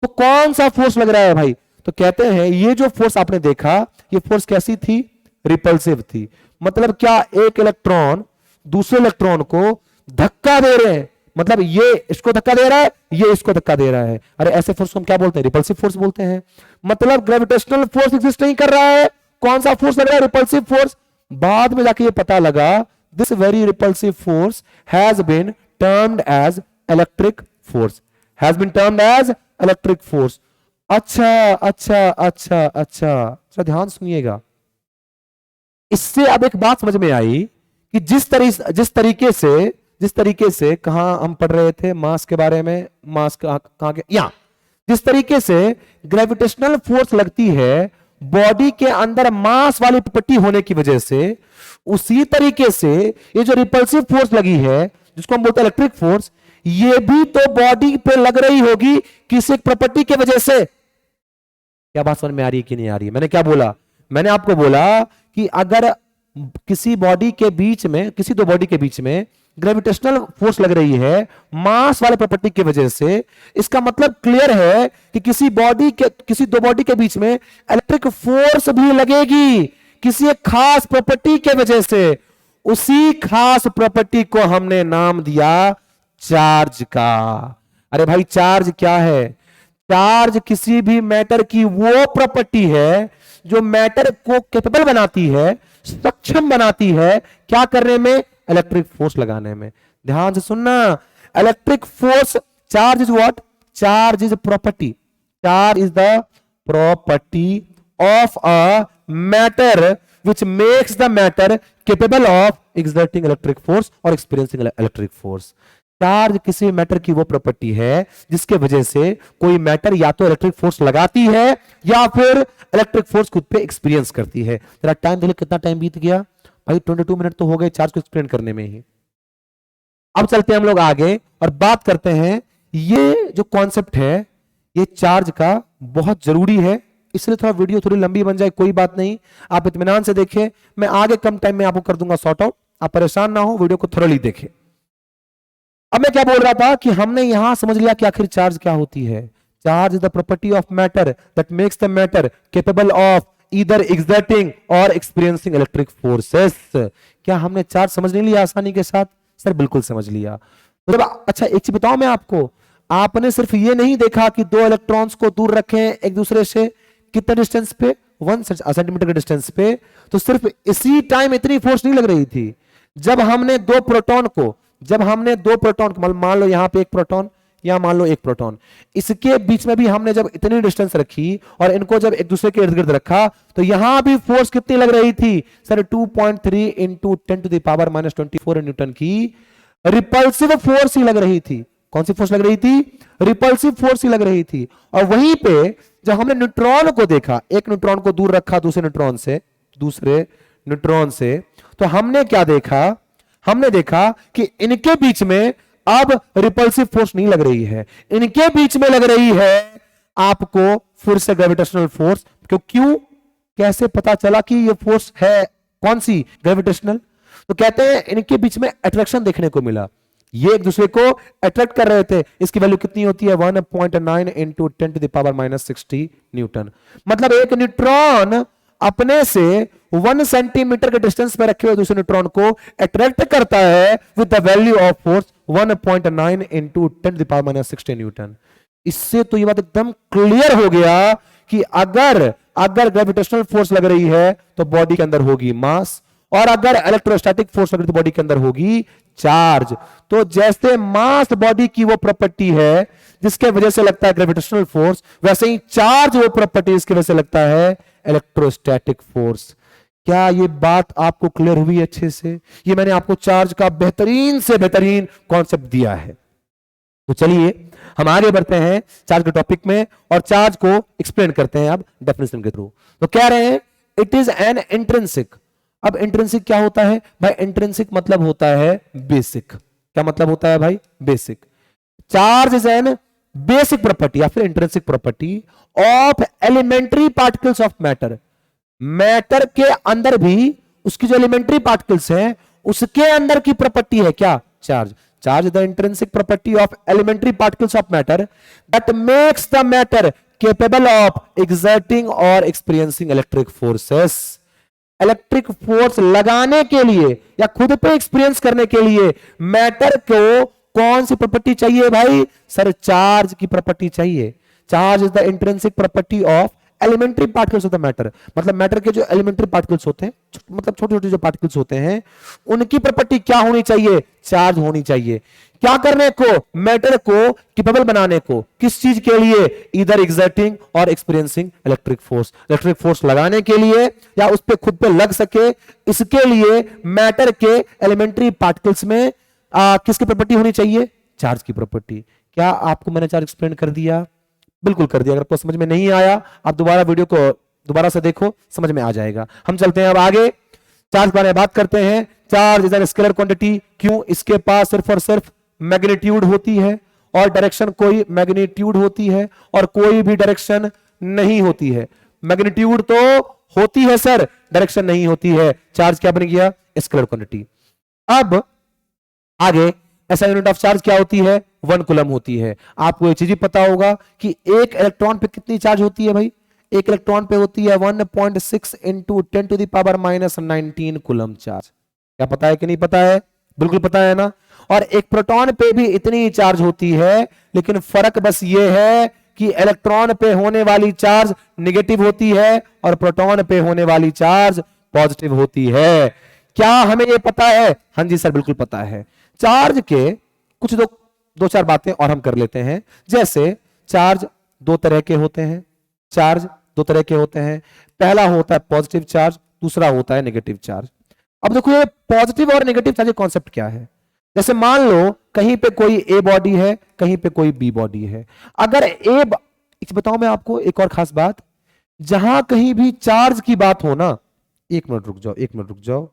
तो कौन सा फोर्स लग रहा है भाई? तो कहते हैं ये जो फोर्स आपने देखा, ये फोर्स कैसी थी? रिपल्सिव थी। मतलब क्या एक इलेक्ट्रॉन दूसरे इलेक्ट्रॉन को धक्का दे रहे हैं, मतलब ये इसको धक्का दे रहा है, ये इसको धक्का दे रहा है। अरे ऐसे फोर्स को हम क्या बोलते हैं? रिपल्सिव फोर्स बोलते हैं। मतलब ग्रेविटेशनल फोर्स एग्जिस्ट नहीं कर रहा है। कौन सा फोर्स लग रहा है? Repulsive force. बाद में जाके ये पता लगा this very repulsive force has been termed as electric force, has been termed as electric force. अच्छा अच्छा अच्छा अच्छा, ध्यान सुनिएगा। इससे अब एक बात समझ में आई कि जिस तरीके से कहां हम पढ़ रहे थे मास के बारे में, मास कहां के, यहां जिस तरीके से ग्रेविटेशनल फोर्स लगती है बॉडी के अंदर मास वाली प्रॉपर्टी होने की वजह से, उसी तरीके से ये जो रिपल्सिव फोर्स लगी है जिसको हम बोलते हैं इलेक्ट्रिक फोर्स, ये भी तो बॉडी पे लग रही होगी किसी एक प्रॉपर्टी की वजह से। क्या बात समझ में आ रही है कि नहीं आ रही है? मैंने क्या बोला? मैंने आपको बोला कि अगर किसी बॉडी के बीच में, किसी दो बॉडी के बीच में ग्रेविटेशनल फोर्स लग रही है मास वाले प्रॉपर्टी की वजह से, इसका मतलब क्लियर है कि किसी दो बॉडी के बीच में इलेक्ट्रिक फोर्स भी लगेगी किसी एक खास प्रॉपर्टी के वजह से। उसी खास प्रॉपर्टी को हमने नाम दिया चार्ज का। अरे भाई चार्ज क्या है? चार्ज किसी भी मैटर की वो प्रॉपर्टी है जो मैटर को कैपेबल बनाती है, सक्षम बनाती है क्या करने में? इलेक्ट्रिक फोर्स लगाने में। ध्यान से सुनना, electric force, charge is what? Charge is property. Charge is the property of a matter which makes the matter capable of exerting electric force or experiencing electric force. Charge किसी मैटर की वो प्रॉपर्टी है जिसके वजह से कोई मैटर या तो इलेक्ट्रिक फोर्स लगाती है या फिर इलेक्ट्रिक फोर्स खुद पे एक्सपीरियंस करती है। तेरा टाइम देख, कितना टाइम बीत गया भाई? 22 मिनट तो हो गए चार्ज को एक्सप्लेन करने में ही। अब चलते हैं हम लोग आगे और बात करते हैं, ये जो कॉन्सेप्ट है ये चार्ज का बहुत जरूरी है, इसलिए थोड़ा वीडियो थोड़ी लंबी बन जाए, कोई बात नहीं, आप इत्मीनान से देखें। मैं आगे कम टाइम में आपको कर दूंगा सॉर्ट आउट, आप परेशान ना हो, वीडियो को थोड़ी देखें। अब मैं क्या बोल रहा था कि हमने यहां समझ लिया कि आखिर चार्ज क्या होती है। Charge is the property of matter that makes the matter capable of either exerting और एक्सपीरियंसिंग इलेक्ट्रिक फोर्सेस। क्या हमने चार्ज समझ नहीं लिया आसानी के साथ? सर बिल्कुल समझ लिया। तो अच्छा एक चीज बताओ मैं आपको, आपने सिर्फ ये नहीं देखा कि दो इलेक्ट्रॉन्स को दूर रखें एक दूसरे से, कितने डिस्टेंस पे? 1 सेंटीमीटर के डिस्टेंस पे। तो सिर्फ इसी टाइम इतनी फोर्स नहीं लग रही थी। जब हमने दो प्रोटॉन को मान लो यहां पे एक प्रोटॉन, यहां मान लो एक प्रोटॉन, इसके बीच में भी हमने जब इतनी डिस्टेंस रखी और इनको जब एक दूसरे के इर्द गिर्द रखा तो यहां भी फोर्स कितनी लग रही थी? सर 2.3 इंटू 10⁻24 न्यूटन की रिपल्सिव फोर्स ही लग रही थी। कौन सी फोर्स लग रही थी? रिपल्सिव फोर्स ही लग रही थी। और वहीं पे जब हमने न्यूट्रॉन को देखा, एक न्यूट्रॉन को दूर रखा दूसरे न्यूट्रॉन से, तो हमने क्या देखा? हमने देखा कि इनके बीच में अब रिपल्सिव फोर्स नहीं लग रही है, इनके बीच में लग रही है आपको फिर से ग्रेविटेशनल फोर्स। क्यों? कैसे पता चला कि ये फोर्स है कौन सी? ग्रेविटेशनल। तो कहते हैं इनके बीच में अट्रैक्शन देखने को मिला, ये एक दूसरे को अट्रैक्ट कर रहे थे। इसकी वैल्यू कितनी होती है? 1.9 इंटू 10⁻60 न्यूटन। मतलब एक न्यूट्रॉन अपने से 1 सेंटीमीटर के डिस्टेंस पर रखे हुए दूसरे न्यूट्रॉन को अट्रैक्ट करता है with the value of force 1.9 into 10⁻60 Newton. इससे तो ये बात एकदम क्लियर हो गया कि अगर ग्रेविटेशनल फोर्स लग रही है तो बॉडी के अंदर होगी मास, और अगर इलेक्ट्रोस्टैटिक फोर्स अगर बॉडी के अंदर होगी चार्ज, तो जैसे मास बॉडी की वो प्रॉपर्टी है जिसके वजह से लगता है ग्रेविटेशनल फोर्स, वैसे ही चार्ज वो प्रॉपर्टी इसकी वजह से लगता है इलेक्ट्रोस्टैटिक फोर्स। क्या ये बात आपको क्लियर हुई अच्छे से? ये मैंने आपको चार्ज का बेहतरीन से बेहतरीन कॉन्सेप्ट दिया है। तो चलिए हम आगे बढ़ते हैं चार्ज के टॉपिक में और चार्ज को एक्सप्लेन करते हैं अब डेफिनेशन के थ्रू। तो कह रहे हैं इट इज एन इंट्रिंसिक। अब इंट्रिंसिक क्या होता है भाई? इंट्रिंसिक मतलब होता है बेसिक। क्या मतलब होता है भाई? Basic. Charge is an basic property या फिर intrinsic property of elementary particles of matter. Matter के अंदर भी उसकी जो एलिमेंट्री पार्टिकल्स हैं उसके अंदर की प्रॉपर्टी है क्या? Charge. Charge the intrinsic property of elementary particles of matter that makes the matter capable of exerting or experiencing electric forces। Electric force लगाने के लिए या खुद पे एक्सपीरियंस करने के लिए मैटर को कौन सी प्रॉपर्टी चाहिए भाई? सर चार्ज की प्रॉपर्टी चाहिए। Charge is the intrinsic property of elementary particles of the matter. मतलब मैटर के जो एलिमेंट्री पार्टिकल्स होते हैं, मतलब छोटे छोटे जो पार्टिकल्स होते हैं, उनकी प्रॉपर्टी क्या होनी चाहिए? चार्ज होनी चाहिए। क्या करने को? मैटर को कैपेबल बनाने को। किस चीज के लिए? इधर एग्जर्टिंग और experiencing electric force. Electric force लगाने के लिए या उस पर खुद पे लग सके, इसके लिए मैटर के एलिमेंट्री पार्टिकल्स में किसकी प्रॉपर्टी होनी चाहिए? चार्ज की प्रॉपर्टी। क्या आपको मैंने चार्ज एक्सप्लेन कर दिया? बिल्कुल कर दिया। अगर आपको समझ में नहीं आया आप दोबारा वीडियो को दोबारा से देखो, समझ में आ जाएगा। हम चलते हैं अब आगे, चार्ज के बारे में बात करते हैं। Charge is N scalar quantity. क्यों? इसके पास सिर्फ और सिर्फ मैग्नीट्यूड होती है और डायरेक्शन कोई मैग्नीट्यूड होती है और कोई भी डायरेक्शन नहीं होती है। मैग्नीट्यूड तो होती है सर, डायरेक्शन नहीं होती है। चार्ज क्या बन गया? Scalar quantity. अब आगे ऐसा यूनिट ऑफ चार्ज क्या होती है? 1 कूलम होती है। आपको ये चीज भी पता होगा कि एक इलेक्ट्रॉन पे कितनी चार्ज होती है भाई? एक इलेक्ट्रॉन पे होती है 1.6 इंटू 10⁻⁻19 कूलम चार्ज। क्या पता है कि नहीं पता है? बिल्कुल पता है ना। और एक प्रोटॉन पे भी इतनी चार्ज होती है, लेकिन फर्क बस ये है कि इलेक्ट्रॉन पे होने वाली चार्ज नेगेटिव होती है और प्रोटॉन पे होने वाली चार्ज पॉजिटिव होती है। क्या हमें ये पता है? हाँ जी सर, बिल्कुल पता है। चार्ज के कुछ दो चार बातें और हम कर लेते हैं। जैसे चार्ज दो तरह के होते हैं। चार्ज दो तरह के होते हैं। पहला होता है पॉजिटिव चार्ज, दूसरा होता है नेगेटिव चार्ज। अब देखो ये पॉजिटिव और नेगेटिव चार्ज कॉन्सेप्ट क्या है। जैसे मान लो कहीं पे कोई ए बॉडी है, कहीं पे कोई बी बॉडी है। अगर बताऊं मैं आपको एक और खास बात, जहां कहीं भी चार्ज की बात हो ना, एक मिनट रुक जाओ,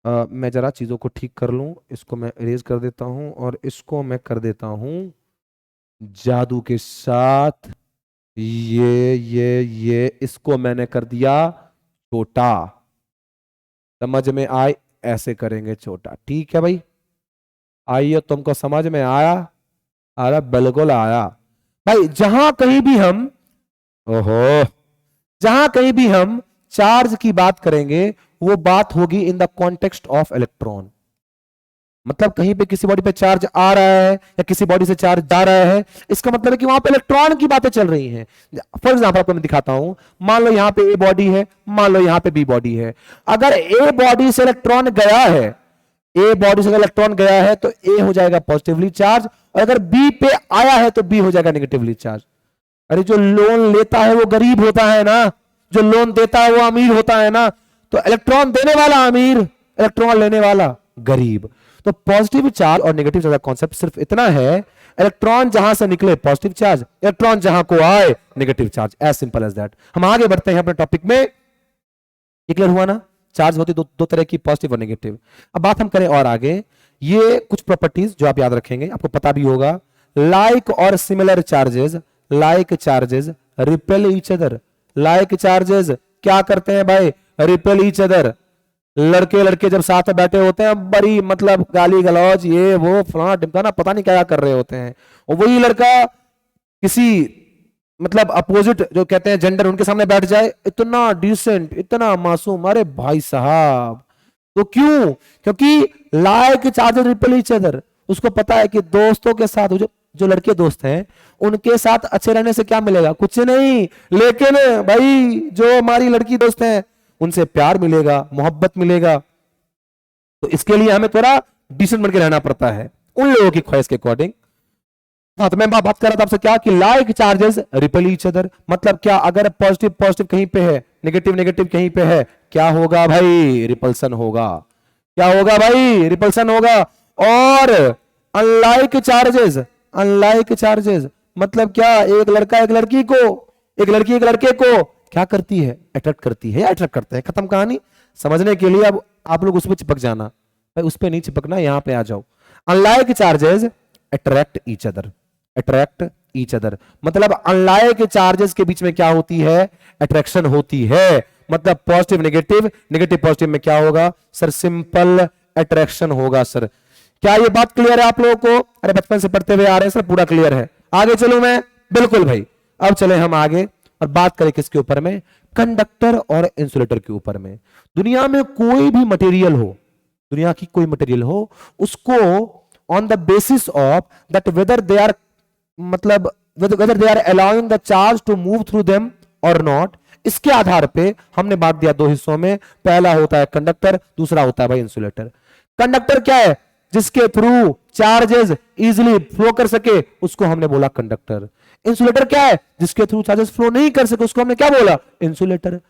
मैं जरा चीजों को ठीक कर लूं। इसको मैं इरेज कर देता हूं और इसको मैं कर देता हूं जादू के साथ। ये इसको मैंने कर दिया छोटा। समझ में आए? ऐसे करेंगे छोटा। ठीक है भाई, आइए तुमको समझ में आया? अरे बिल्कुल आया भाई। जहां कहीं भी हम चार्ज की बात करेंगे वो बात होगी in the context of electron. मतलब कहीं पे किसी बॉडी पे चार्ज आ रहा है या किसी बॉडी से चार्ज जा रहा है, इसका मतलब है कि वहां पे इलेक्ट्रॉन की बातें चल रही हैं। फॉर एग्जांपल आपको मैं दिखाता हूं। मान लो यहां पे ए बॉडी है, मान लो यहां पे बी बॉडी है। अगर ए बॉडी से इलेक्ट्रॉन गया है, तो ए हो जाएगा पॉजिटिवली चार्ज, और अगर बी पे आया है तो बी हो जाएगा नेगेटिवली चार्ज। अरे जो लोन लेता है वो गरीब होता है ना, जो लोन देता है वो अमीर होता है ना। तो इलेक्ट्रॉन देने वाला अमीर, इलेक्ट्रॉन लेने वाला गरीब। तो पॉजिटिव चार्ज और नेगेटिव चार्ज का कॉन्सेप्ट सिर्फ इतना है, इलेक्ट्रॉन जहां से निकले पॉजिटिव चार्ज, इलेक्ट्रॉन जहां को आए negative charge. As simple as that. हम आगे बढ़ते हैं अपने टॉपिक में। क्लियर हुआ ना? चार्ज होती दो तरह की, पॉजिटिव और नेगेटिव। अब बात हम करें और आगे, ये कुछ प्रॉपर्टीज जो आप याद रखेंगे, आपको पता भी होगा। लाइक और similar charges, like charges repel each other. Like charges क्या करते हैं भाई? Repel each other. लड़के जब साथ में बैठे होते हैं, बड़ी मतलब गाली गलौज ये वो फलाना ढिमकाना पता नहीं क्या कर रहे होते हैं, और वही लड़का किसी मतलब अपोजिट जो कहते हैं जेंडर, उनके सामने बैठ जाए, इतना डिसेंट, इतना मासूम। अरे भाई साहब, तो क्यों? क्योंकि like charges repel each other. उसको पता है कि दोस्तों के साथ जो लड़के दोस्त हैं उनके साथ अच्छे रहने से क्या मिलेगा? कुछ नहीं, लेकिन भाई जो हमारी लड़की दोस्त हैं उनसे प्यार मिलेगा, मोहब्बत मिलेगा, तो इसके लिए हमें थोड़ा डिसेंट बन के रहना पड़ता है उन लोगों की ख्वाहिश के अकॉर्डिंग। हाँ, तो मैं बात कर रहा था आपसे क्या कि like charges repel each other, मतलब क्या अगर पॉजिटिव पॉजिटिव कहीं पे है, नेगेटिव नेगेटिव कहीं पे है, क्या होगा भाई, रिपल्सन होगा। क्या होगा भाई, रिपल्सन होगा। और अनलाइक चार्जेस मतलब क्या, एक लड़का एक लड़की को, एक लड़की एक लड़के को क्या करती है, अट्रैक्ट करती है या अट्रैक्ट करते हैं, खत्म कहानी। समझने के लिए अब आप लोग उस पर चिपक जाना भाई, उस पर नहीं चिपकना, यहां पे आ जाओ। Unlike charges attract each other, attract each other मतलब अनलाइक चार्जेस के बीच में क्या होती है, अट्रैक्शन होती है। मतलब पॉजिटिव नेगेटिव, नेगेटिव पॉजिटिव में क्या होगा सर, सिंपल अट्रैक्शन होगा सर। क्या ये बात क्लियर है आप लोगों को? अरे बचपन से पढ़ते हुए आ रहे हैं सर, पूरा क्लियर है। आगे चलूं मैं, बिल्कुल भाई। अब चले हम आगे और बात करें किसके ऊपर में, कंडक्टर और इंसुलेटर के ऊपर में। दुनिया में कोई भी मटेरियल हो, दुनिया की कोई मटेरियल हो, उसको on the basis of that whether they are, मतलब whether they are allowing the charge to move through them or not, इसके आधार पे हमने बात दिया दो हिस्सों में। पहला होता है कंडक्टर, दूसरा होता है भाई इंसुलेटर। कंडक्टर क्या है, जिसके थ्रू चार्जेस इजीली फ्लो कर सके, उसको हमने बोला कंडक्टर। इंसुलेटर क्या है, जिसके थ्रू चार्जेस फ्लो नहीं कर सके, उसको हमने क्या बोला, इंसुलेटर।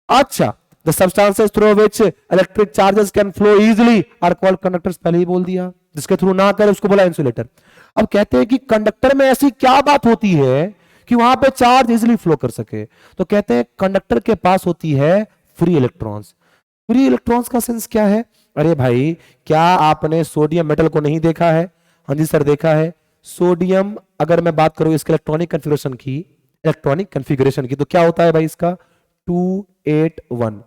अच्छा, the substances through which electric charges can flow easily are called conductors, पहले ही बोल दिया। जिसके थ्रू ना करे उसको बोला इंसुलेटर। अब कहते हैं कि कंडक्टर में ऐसी क्या बात होती है कि वहां पे चार्ज इजीली फ्लो कर सके, तो कहते हैं कंडक्टर के पास होती है फ्री इलेक्ट्रॉन्स। फ्री इलेक्ट्रॉन्स का सेंस क्या है, अरे भाई क्या आपने सोडियम मेटल को नहीं देखा है? हाँ जी सर देखा है। सोडियम अगर मैं बात करूं इसके इलेक्ट्रॉनिक कन्फिग्रेशन की, तो क्या होता है भाई इसका 281।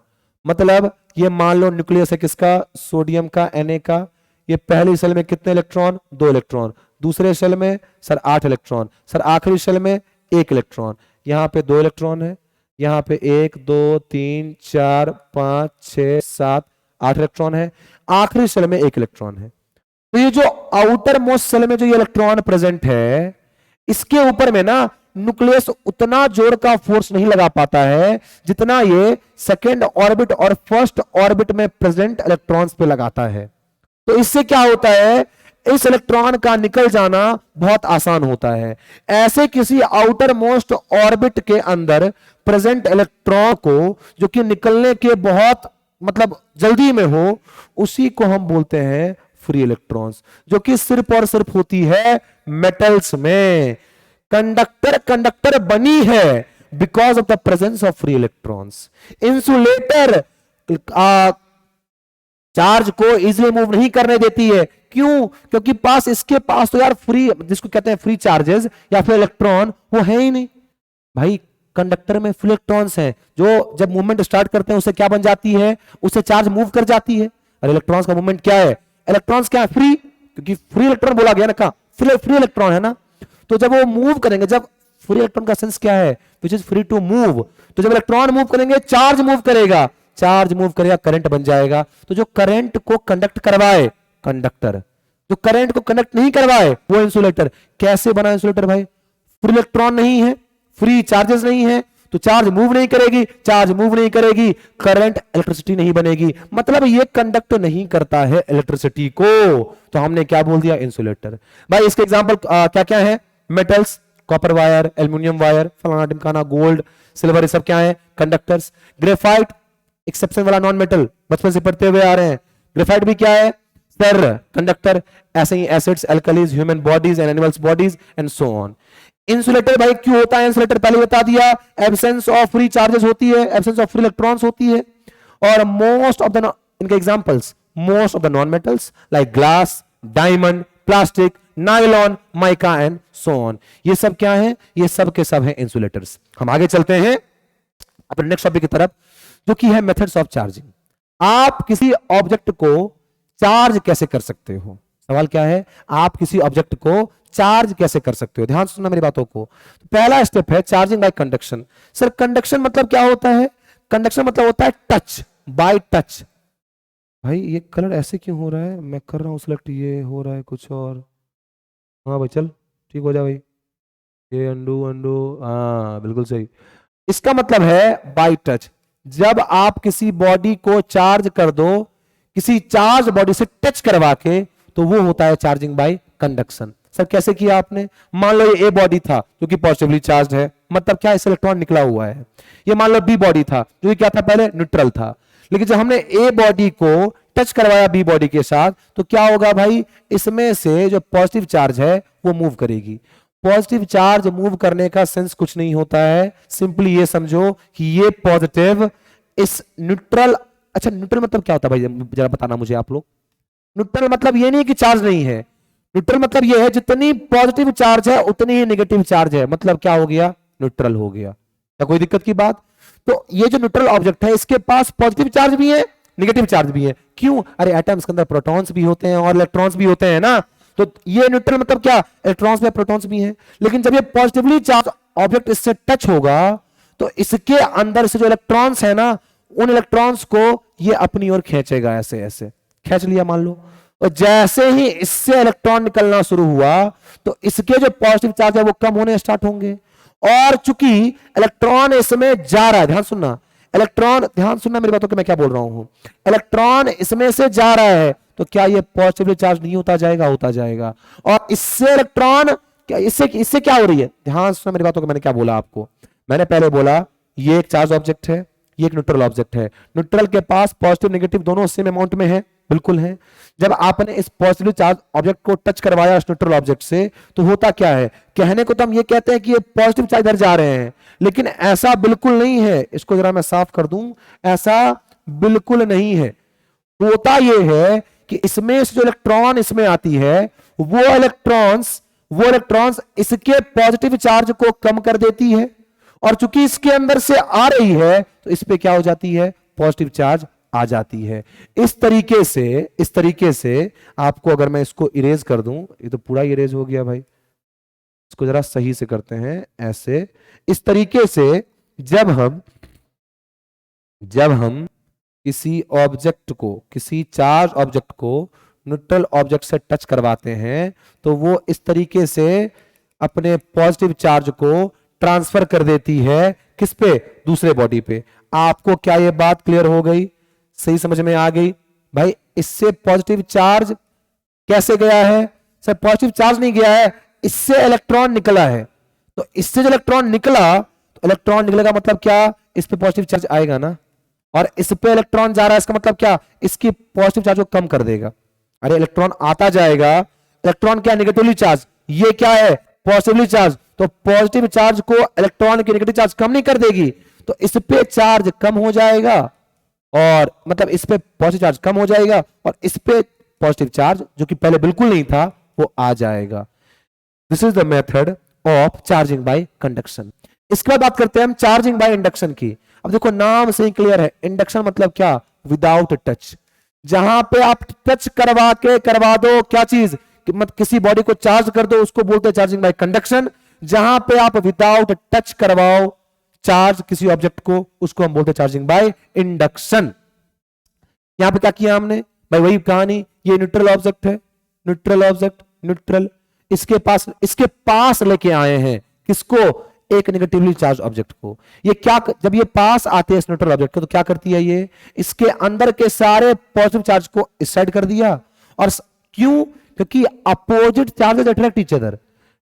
मतलब ये मान लो न्यूक्लियस है किसका, सोडियम का, Na का। ये पहली शेल में कितने इलेक्ट्रॉन, 2 इलेक्ट्रॉन। दूसरे शेल में सर 8 इलेक्ट्रॉन। सर आखिरी शेल में 1 इलेक्ट्रॉन। यहां पे 2 इलेक्ट्रॉन है, यहां पे 1 2 3 4 5 6 7 8 इलेक्ट्रॉन है। आखिरी शेल में 1 इलेक्ट्रॉन है। तो ये जो आउटर मोस्ट शेल में जो ये इलेक्ट्रॉन प्रेजेंट है, इसके ऊपर में ना न्यूक्लियस उतना जोर का फोर्स नहीं लगा पाता है जितना ये सेकेंड ऑर्बिट और फर्स्ट ऑर्बिट में प्रेजेंट इलेक्ट्रॉन्स पे लगाता है। तो इससे क्या होता है, इस इलेक्ट्रॉन का निकल जाना बहुत आसान होता है। ऐसे किसी आउटर मोस्ट ऑर्बिट के अंदर प्रेजेंट इलेक्ट्रॉन को जो कि निकलने के बहुत मतलब जल्दी में हो, उसी को हम बोलते हैं फ्री इलेक्ट्रॉन्स, जो कि सिर्फ और सिर्फ होती है मेटल्स में। कंडक्टर बनी है because of the presence of free electrons. Insulator charge को इजीली मूव नहीं करने देती है, क्यों? क्योंकि इसके पास तो यार फ्री, जिसको कहते हैं फ्री चार्जेस या फिर इलेक्ट्रॉन, वो है ही नहीं भाई। कंडक्टर में फ्री इलेक्ट्रॉन्स हैं, जो जब मूवमेंट स्टार्ट करते हैं उससे क्या बन जाती है, उससे चार्ज मूव कर जाती है। और इलेक्ट्रॉन्स का मूवमेंट क्या है, इलेक्ट्रॉन्स क्या है, फ्री, क्योंकि फ्री इलेक्ट्रॉन बोला गया ना, कहा फ्री इलेक्ट्रॉन है ना। तो जब वो मूव करेंगे, जब फ्री इलेक्ट्रॉन का सेंस क्या है, which is free to move, तो जब इलेक्ट्रॉन मूव करेंगे चार्ज मूव करेगा, चार्ज मूव करेगा करंट बन जाएगा। तो जो करंट को कंडक्ट करवाए कंडक्टर, जो करंट को कंडक्ट नहीं करवाए वो इंसुलेटर। कैसे बना इंसुलेटर भाई, फ्री इलेक्ट्रॉन नहीं है, फ्री चार्जेस नहीं है, तो चार्ज मूव नहीं करेगी, चार्ज मूव नहीं करेगी, करंट इलेक्ट्रिसिटी नहीं बनेगी, मतलब ये कंडक्ट नहीं करता है इलेक्ट्रिसिटी को, तो हमने क्या बोल दिया, इंसुलेटर। भाई इसके एग्जांपल क्या क्या है, metals, copper wire, aluminium wire, फलाना ढिमकाना, गोल्ड, सिल्वर, ये सब क्या है, कंडक्टर्स। ग्रेफाइट एक्सेप्शन वाला नॉन मेटल, बचपन से पढ़ते हुए आ रहे हैं। ग्रेफाइट भी क्या है सर, कंडक्टर। ऐसे ही acids, alkalis, human bodies and animals bodies and so on. Insulator भाई क्यों होता है, इंसुलेटर पहले बता दिया, एब्सेंस ऑफ फ्री चार्जेस होती है, एब्सेंस ऑफ फ्री इलेक्ट्रॉन्स होती है। और मोस्ट ऑफ द, इनके examples, most of the non metals like glass, diamond, plastic, nylon, mica and so on, ये सब क्या है, ये सब के सब है इंसुलेटर्स। हम आगे चलते हैं अपने नेक्स्ट टॉपिक की तरफ, जो कि है मेथड्स ऑफ चार्जिंग। आप किसी ऑब्जेक्ट को चार्ज कैसे कर सकते हो, सवाल क्या है, आप किसी ऑब्जेक्ट को चार्ज कैसे कर सकते हो। ध्यान से सुनना मेरी बातों को। तो पहला स्टेप है charging by conduction. Sir conduction मतलब क्या होता है, कंडक्शन मतलब होता है टच, बाय टच। भाई ये कलर ऐसे क्यों हो रहा है, मैं कर रहा हूं सिलेक्ट, ये हो रहा है कुछ और। हाँ भाई चल ठीक हो जा भाई, ये अंडू अंडू, हाँ बिल्कुल सही। इसका मतलब है बाय टच। जब आप किसी बॉडी को चार्ज कर दो, किसी चार्ज बॉडी से टच करवा के, तो वो होता है चार्जिंग बाय कंडक्शन। सर कैसे किया आपने? मान लो ये ए बॉडी था जो कि पॉजिटिवली चार्ज है, मतलब क्या, इस इलेक्ट्रॉन निकला हुआ है। ये मान लो बी बॉडी था जो कि क्या था, पहले न्यूट्रल था। लेकिन जब हमने ए बॉडी को टच करवाया बी बॉडी के साथ, तो क्या होगा भाई, इसमें से जो पॉजिटिव चार्ज है वो मूव करेगी। पॉजिटिव चार्ज मूव करने का सेंस कुछ नहीं होता है, सिंपली ये समझो कि ये पॉजिटिव इस न्यूट्रल, अच्छा न्यूट्रल मतलब क्या होता है भाई, जरा बताना मुझे आप लोग। न्यूट्रल मतलब ये नहीं कि चार्ज नहीं है, न्यूट्रल मतलब ये है जितनी पॉजिटिव चार्ज है उतनी ही नेगेटिव चार्ज है, मतलब क्या हो गया, न्यूट्रल हो गया। क्या कोई दिक्कत की बात? तो ये जो न्यूट्रल ऑब्जेक्ट है इसके पास पॉजिटिव चार्ज भी है, नेगेटिव चार्ज भी है। क्यों? अरे एटम्स के अंदर प्रोटॉन्स भी होते हैं और इलेक्ट्रॉन्स भी होते हैं ना, तो ये न्यूट्रल मतलब क्या, इलेक्ट्रॉन्स में प्रोटॉन्स भी हैं। लेकिन जब ये पॉजिटिवली चार्ज ऑब्जेक्ट इससे टच होगा, तो इसके अंदर से जो इलेक्ट्रॉन्स है ना, उन इलेक्ट्रॉन्स को ये अपनी ओर खींचेगा, ऐसे ऐसे खींच लिया मान लो। और जैसे ही इससे इलेक्ट्रॉन निकलना शुरू हुआ, तो इसके जो पॉजिटिव चार्ज है वो कम होने स्टार्ट होंगे। और चूंकि इलेक्ट्रॉन इसमें जा रहा है, ध्यान सुनना, इलेक्ट्रॉन, ध्यान सुनना मेरी बातों को, मैं क्या बोल रहा हूं, इलेक्ट्रॉन इसमें से जा रहा है, तो क्या ये पॉजिटिवली चार्ज नहीं होता जाएगा, होता जाएगा। और इससे इलेक्ट्रॉन क्या, इससे क्या हो रही है, ध्यान सुनना मेरी बातों को, मैंने क्या बोला आपको, मैंने पहले बोला ये एक चार्ज ऑब्जेक्ट है, ये एक न्यूट्रल ऑब्जेक्ट है। न्यूट्रल के पास पॉजिटिव नेगेटिव दोनों सेम अमाउंट में है, बिल्कुल है। जब आपने इस पॉजिटिव चार्ज ऑब्जेक्ट को टच करवाया इस न्यूट्रल ऑब्जेक्ट से, तो होता क्या है, कहने को तो हम ये कहते हैं कि ये पॉजिटिव चार्ज इधर जा रहे हैं, लेकिन ऐसा बिल्कुल नहीं है। इसको जरा मैं साफ कर दूं, ऐसा बिल्कुल नहीं है। होता ये है कि इसमें से जो इलेक्ट्रॉन इसमें आती है, वो इलेक्ट्रॉन्स इसके पॉजिटिव चार्ज को कम कर देती है, और चूंकि इसके अंदर से आ रही है, तो इस पे क्या हो जाती है, पॉजिटिव चार्ज आ जाती है। इस तरीके से आपको, अगर मैं इसको इरेज कर दूं, ये तो पूरा इरेज हो गया भाई, इसको जरा सही से करते हैं ऐसे। इस तरीके से जब हम किसी ऑब्जेक्ट को, किसी चार्ज ऑब्जेक्ट को न्यूट्रल ऑब्जेक्ट से टच करवाते हैं, तो वो इस तरीके से अपने पॉजिटिव चार्ज को ट्रांसफर कर देती है, किस पे, दूसरे बॉडी पे। आपको क्या ये बात क्लियर हो गई, सही समझ में आ गई? भाई इससे पॉजिटिव चार्ज कैसे गया है? सर पॉजिटिव चार्ज नहीं गया है, इससे इलेक्ट्रॉन निकला है। तो इससे जो इलेक्ट्रॉन निकला, तो इलेक्ट्रॉन निकलेगा मतलब क्या, इस पे पॉजिटिव चार्ज आएगा ना, और इस पे इलेक्ट्रॉन जा रहा है, इसका मतलब क्या, इसकी पॉजिटिव चार्ज को कम कर देगा। अरे इलेक्ट्रॉन आता जाएगा, इलेक्ट्रॉन क्या, नेगेटिवली चार्ज, ये क्या है, पॉजिटिवली चार्ज। तो पॉजिटिव चार्ज को इलेक्ट्रॉन की नेगेटिव चार्ज कम नहीं कर देगी, तो इस पे चार्ज कम हो जाएगा, और मतलब इस पे पॉजिटिव चार्ज कम हो जाएगा, और इस पे पॉजिटिव चार्ज जो कि पहले बिल्कुल नहीं था वो आ जाएगा। This is the method of charging by conduction. इसके बाद बात करते हैं हम चार्जिंग बाय इंडक्शन की। अब देखो नाम से ही क्लियर है, इंडक्शन मतलब क्या, विदाउट टच। जहां पे आप टच करवा दो क्या चीज, मतलब किसी बॉडी को चार्ज कर दो, उसको बोलते हैं चार्जिंग बाय कंडक्शन। जहां पे आप विदाउट टच करवाओ चार्ज किसी ऑब्जेक्ट को, उसको हम बोलते हैं चार्जिंग बाय इंडक्शन। यहां पे क्या किया हमने भाई, वही कहानी, ये न्यूट्रल ऑब्जेक्ट है, न्यूट्रल, इसके पास लेके आए हैं किसको, एक नेगेटिवली चार्ज ऑब्जेक्ट को। ये क्या, जब ये पास आते हैं इस न्यूट्रल ऑब्जेक्ट को, तो क्या करती है, ये इसके अंदर के सारे पॉजिटिव चार्ज को इस साइड कर दिया। और क्यों, क्योंकि opposite charges attract each other.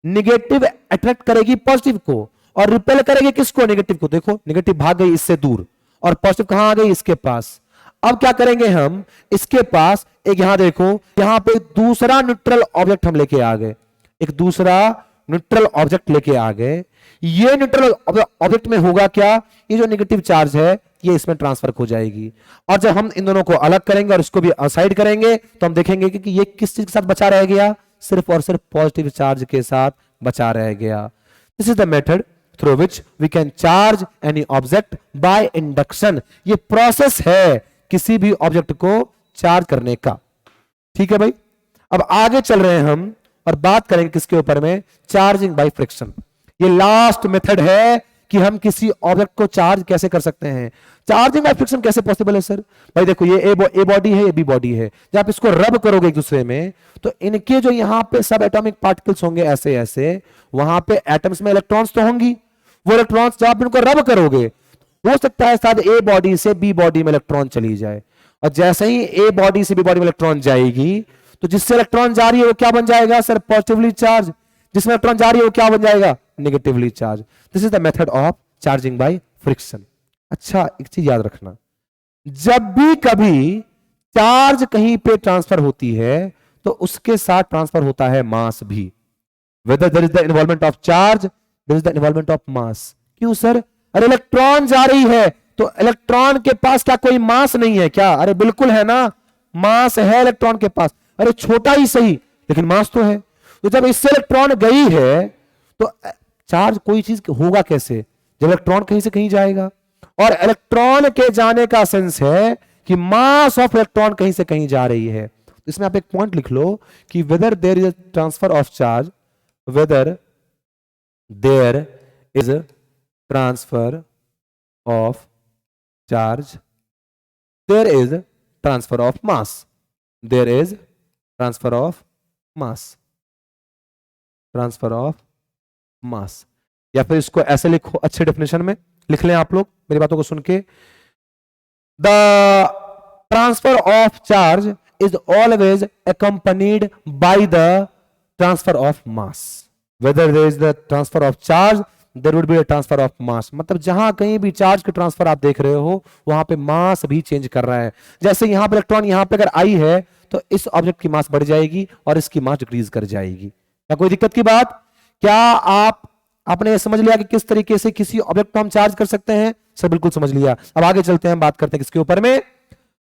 Negative attract करेगी पॉजिटिव को, और रिपेल करेगी किसको, नेगेटिव को। देखो नेगेटिव भाग गई इससे दूर, और पॉजिटिव कहां आ गई, इसके पास। अब क्या करेंगे हम, इसके पास एक, यहां देखो, यहां पे दूसरा न्यूट्रल ऑब्जेक्ट हम लेके आ गए, एक दूसरा न्यूट्रल ऑब्जेक्ट लेके आ गए। ये न्यूट्रल ऑब्जेक्ट में होगा क्या, ये जो नेगेटिव चार्ज है ये इसमें ट्रांसफर हो जाएगी। और जब हम इन दोनों को अलग करेंगे और इसको भी असाइड करेंगे, तो हम देखेंगे कि ये किस चीज के साथ बचा रह गया, सिर्फ और सिर्फ पॉजिटिव चार्ज के साथ बचा रह गया। This is the method through which we can charge any object by induction. ये प्रोसेस है किसी भी ऑब्जेक्ट को चार्ज करने का। ठीक है भाई, अब आगे चल रहे हैं हम और बात करेंगे किसके ऊपर में, चार्जिंग बाय फ्रिक्शन। ये लास्ट मेथड है कि हम किसी ऑब्जेक्ट को चार्ज कैसे कर सकते हैं। चार्जिंग बाय फ्रिक्शन कैसे पॉसिबल है सर? भाई देखो ये ए बॉडी है, ये बी बॉडी है। जब आप इसको रब करोगे एक दूसरे में, तो इनके जो यहां पे सब एटॉमिक पार्टिकल्स होंगे ऐसे ऐसे, वहां पे एटम्स में इलेक्ट्रॉन्स तो होंगी। वो इलेक्ट्रॉन्स जब आप इनको रब करोगे, हो सकता है शायद ए बॉडी से बी बॉडी में इलेक्ट्रॉन चली जाए, और जैसे ही ए बॉडी से बी बॉडी में इलेक्ट्रॉन जाएगी तो जिससे इलेक्ट्रॉन जा रही है वो क्या बन जाएगा सर, पॉजिटिवली चार्ज। जिसमें इलेक्ट्रॉन जा रही है वो क्या बन जाएगा, negatively charge. This is the method of charging by friction. अच्छा, एक चीज याद रखना, जब भी कभी चार्ज कहीं पे ट्रांसफर होती है तो उसके साथ ट्रांसफर होता है मास भी। Whether there is the involvement of charge, there is the involvement of mass. क्यों सर, अरे इलेक्ट्रॉन जा रही है तो इलेक्ट्रॉन के पास क्या कोई मास नहीं है क्या, अरे बिल्कुल है ना, मास है इलेक्ट्रॉन के पास, अरे छोटा ही सही लेकिन मास तो है। तो जब इससे इलेक्ट्रॉन गई है तो चार्ज कोई चीज होगा कैसे, जब इलेक्ट्रॉन कहीं से कहीं जाएगा। और इलेक्ट्रॉन के जाने का सेंस है कि मास ऑफ इलेक्ट्रॉन कहीं से कहीं जा रही है। इसमें आप एक पॉइंट लिख लो कि whether there is a transfer of charge, whether there is a transfer of charge, there is transfer of mass, there is transfer of mass, transfer of mass. या फिर इसको ऐसे लिखो, अच्छे डेफिनेशन में लिख लें आप लोग मेरी बातों को सुन के, the transfer of charge is always accompanied by the transfer of mass. Whether there is the transfer of charge, there would be a transfer of mass. मतलब जहां कहीं भी चार्ज के ट्रांसफर आप देख रहे हो वहां पे मास भी चेंज कर रहा है। जैसे यहां पर इलेक्ट्रॉन यहां पे अगर आई है तो इस ऑब्जेक्ट की मास बढ़ जाएगी और इसकी मास डिक्रीज कर जाएगी। क्या कोई दिक्कत की बात? क्या आपने समझ लिया कि किस तरीके से किसी ऑब्जेक्ट को हम चार्ज कर सकते हैं? सर बिल्कुल समझ लिया। अब आगे चलते हैं, बात करते हैं किसके ऊपर में,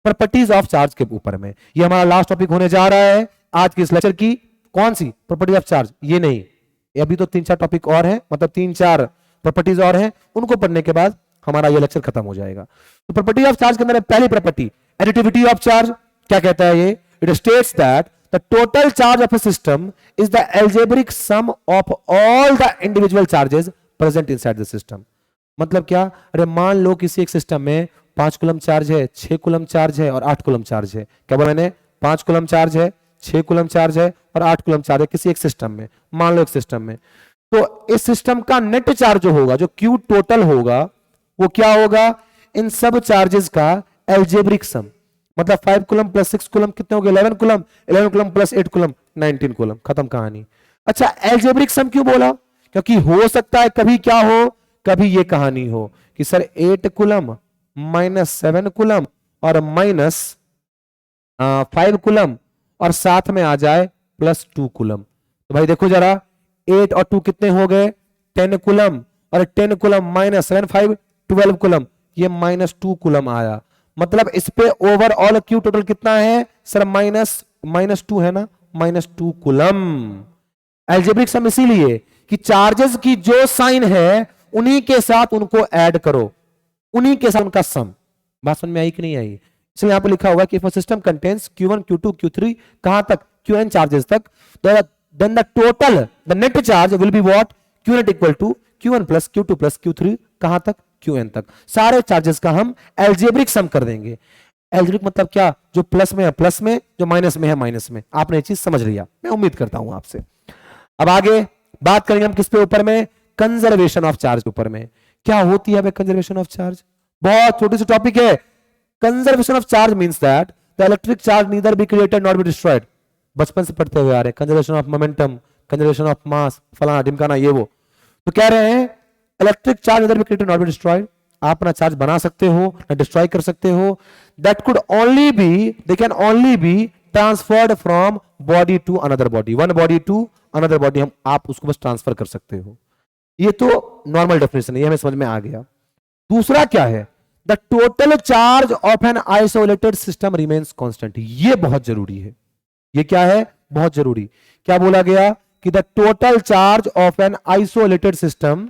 प्रॉपर्टीज ऑफ चार्ज के ऊपर में। ये हमारा लास्ट टॉपिक होने जा रहा है आज के इस लेक्चर की। कौन सी प्रॉपर्टी ऑफ चार्ज? ये नहीं, ये अभी तो 3-4 टॉपिक और हैं, मतलब 3-4 प्रॉपर्टीज और हैं, उनको पढ़ने के बाद हमारा ये लेक्चर खत्म हो जाएगा। तो प्रॉपर्टी ऑफ चार्ज के अंदर पहली प्रॉपर्टी एडिटिविटी ऑफ चार्ज। क्या कहता है ये? It states that the total charge of A system is the algebraic sum of all the individual charges present inside the system. मतलब क्या? अरे मान लो किसी एक सिस्टम में 5 कूलम चार्ज है, 6 कूलम चार्ज है और 8 कूलम चार्ज है। क्या बोला मैंने? 5 कूलम चार्ज है, 6 कूलम चार्ज है और 8 कूलम चार्ज है किसी एक सिस्टम में। मान लो एक सिस्टम में, तो इस सिस्टम का नेट चार्ज जो होगा, जो क्यू टोटल होगा, वो क्या होगा? इन सब चार्जेस का एल्जेब्रिक सम। मतलब 5 कूलम प्लस 6 कूलम कितने हो गए? 11 coulomb, 11 coulomb plus 8 coulomb 19 coulomb. खत्म कहानी। अच्छा, एल्जेब्रिक सम क्यों बोला? क्योंकि हो सकता है कभी क्या हो, कभी ये कहानी हो कि सर 8 कूलम माइनस 7 कूलम और माइनस 5 कूलम और साथ में आ जाए प्लस 2 कूलम। तो भाई देखो जरा, 8 और 2 कितने हो गए? 10 कूलम, और 10 कूलम माइनस 7 5 12 कूलम, ये माइनस 2 कूलम आया। मतलब इस पे ओवरऑल क्यू टोटल कितना है सर? माइनस 2 है ना, माइनस 2 कूलम। एल्जेब्रिक सम इसीलिए कि चार्जेस की जो साइन है उन्हीं के साथ उनको ऐड करो, उन्हीं के साथ उनका सम। बात समझ में आई कि नहीं आई? इसलिए यहां पर लिखा हुआ है कि if a system contains Q1 Q2 Q3 कहां तक? Qn चार्जेस तक, then the total the net charge will be what? Q net equal to Q1 plus Q2 plus Q3 कहां तक? Qn तक। सारे चार्जेस का हम एल्जेब्रिक सम कर देंगे। एल्जेब्रिक मतलब क्या? जो प्लस में है प्लस में, जो माइनस में है माइनस में। आपने ये चीज समझ लिया, मैं उम्मीद करता हूं आपसे। अब आगे बात करेंगे हम किस पे ऊपर में? कंजर्वेशन ऑफ चार्ज के ऊपर में। क्या होती है कंजर्वेशन ऑफ चार्ज? बहुत छोटी सी टॉपिक है। Conservation of charge means that the electric charge neither be created not be destroyed. बचपन से पढ़ते हुए आ रहे हैं, conservation of momentum, conservation of mass, फलाना ढिमकाना, ये वो। तो कह रहे हैं electric charge neither be created not be destroyed. आप ना चार्ज बना सकते हो ना डिस्ट्रॉय कर सकते हो। That could only be, they can only be transferred from body to another body, one body to another body. हम आप उसको बस ट्रांसफर कर सकते हो। ये तो नॉर्मल डेफिनेशन है, ये हमें समझ में आ गया। दूसरा क्या है? The total charge of an isolated system remains constant. ये बहुत जरूरी है। ये क्या है? बहुत जरूरी। क्या बोला गया? कि the total charge of an isolated system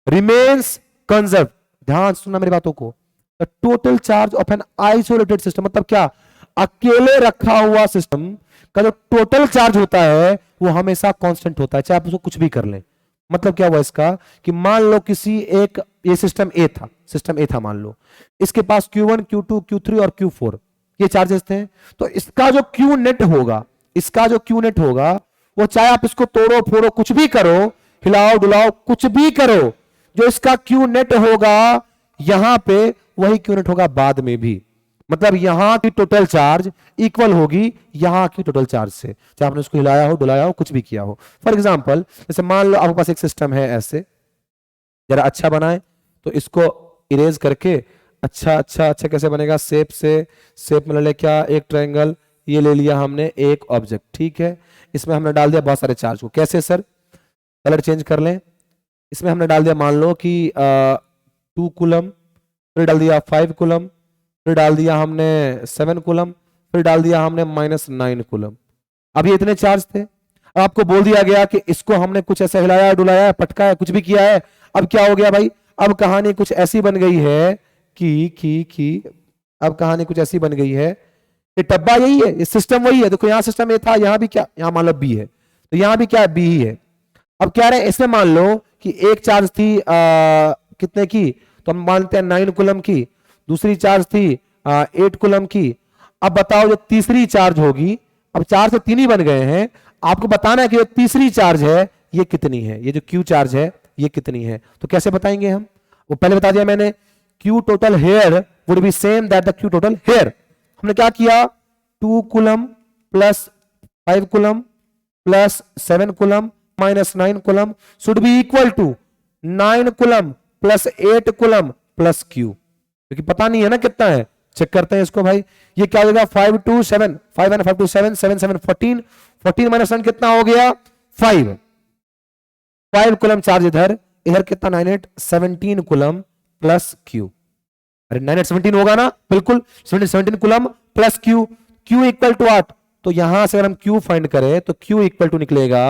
remains conserve. ध्यान सुनना मेरी बातों को। The total charge of an isolated system मतलब क्या? अकेले रखा हुआ सिस्टम का जो टोटल चार्ज होता है वो हमेशा कांस्टेंट होता है, चाहे आप उसको कुछ भी कर लें। मतलब क्या हुआ इसका? कि मान लो किसी एक, ये सिस्टम ए था, सिस्टम ए था मान लो, इसके पास Q1 Q2 Q3 और Q4 ये चार्जेस थे। तो इसका जो Q नेट होगा, इसका जो Q नेट होगा, वो चाहे आप इसको तोड़ो फोड़ो कुछ भी करो, हिलाओ डुलाओ कुछ भी करो, जो इसका Q नेट होगा यहां पे वही Q नेट होगा बाद में भी। मतलब यहां की टोटल चार्ज इक्वल होगी यहां की टोटल चार्ज से, चाहे आपने उसको हिलाया हो, डुलाया हो, कुछ भी किया हो। फॉर एग्जांपल जैसे मान लो आपके पास एक सिस्टम है ऐसे, जरा अच्छा बनाए तो इसको इरेज करके अच्छा अच्छा अच्छा कैसे बनेगा, शेप से, शेप में ले क्या, एक ट्रायंगल, ये ले लिया हमने एक ऑब्जेक्ट, ठीक है। इसमें हमने डाल दिया बहुत सारे चार्ज को, कैसे सर, कलर चेंज कर लें। इसमें हमने डाल दिया मान लो कि 2 कूलम, फिर डाल दिया 5 कूलम, फिर डाल दिया हमने 7 कूलम, फिर डाल दिया हमने -9 कूलम। अब ये इतने चार्ज थे, अब आपको बोल दिया गया कि इसको हमने कुछ ऐसा हिलाया, डुलाया, पटकाया, कुछ भी किया है। अब क्या हो गया भाई, अब कहानी कुछ ऐसी बन गई है कि अब कहानी कुछ ऐसी बन गई है, ये डब्बा यही है, ये सिस्टम वही है। देखो यहाँ सिस्टम ये था, यहाँ भी क्या, यहाँ मान लो बी है, तो यहाँ भी क्या, बी ही है। अब क्या रहे, इसमें मान लो कि एक चार्ज थी कितने की, तो हम मानते हैं 9 कूलम की, दूसरी चार्ज थी 8 कूलम की। अब बताओ जो तीसरी चार्ज होगी, अब 4 से 3 ही बन गए हैं, आपको बताना है कि जो तीसरी चार्ज है ये कितनी है, ये जो क्यू चार्ज है ये कितनी है। तो कैसे बताएंगे हम, वो पहले बता दिया मैंने, Q total here would be same that the Q total here. हमने क्या किया, 2 coulomb plus 5 coulomb plus 7 coulomb -9 coulomb should be equal to 9 coulomb plus 8 coulomb plus Q, क्योंकि पता नहीं है ना कितना है। चेक करते हैं इसको भाई, ये क्या हो जाएगा, 5 2 7, 5 and 5 2 7, 7 7 14, 14 -9 कितना हो गया, 5 कूलम चार्ज इधर, इधर कितना 9 8 17 कूलम प्लस क्यू। अरे 9 8 17 होगा ना, बिल्कुल 17 coulomb plus Q, Q equal to 8। तो यहां से अगर हम क्यू फाइंड करें तो क्यू इक्वल टू निकलेगा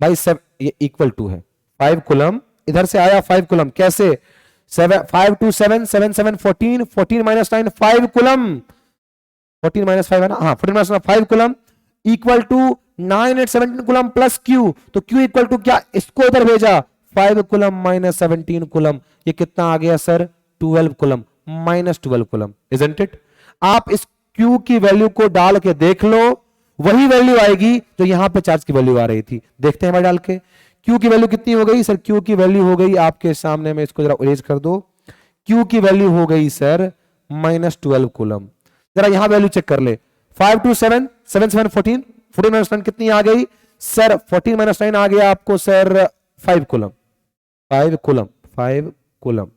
भाई, ये इक्वल टू है 5 कूलम, इधर से आया 5 कूलम, कैसे, 5 2 7, 7 7 14, 14 -9 5 कूलम, 14 -5 है ना, हाँ 14 -9 5 coulomb equal to 9 8 17 coulomb plus Q. तो क्यू इक्वल टू क्या, इसको इधर भेजा 5 कूलम -17 कूलम, ये कितना आ गया sir, 12 coulomb, -12 coulomb, isn't it. आप इस क्यू की वैल्यू को डाल के देख लो, वही वैल्यू आएगी जो यहां पे चार्ज की वैल्यू आ रही थी। देखते हैं भाई डाल के, क्यू की वैल्यू कितनी हो गई सर, क्यू की वैल्यू हो गई आपके सामने में, इसको जरा इरेज कर दो, क्यू की वैल्यू हो गई सर -12 कूलम। जरा यहां वैल्यू चेक कर ले, 5 2 7, 7 7 14, 14 -9 कितनी आ गई सर, 14 -9 आ गया आपको sir 5 coulomb, 5 coulomb, 5 coulomb,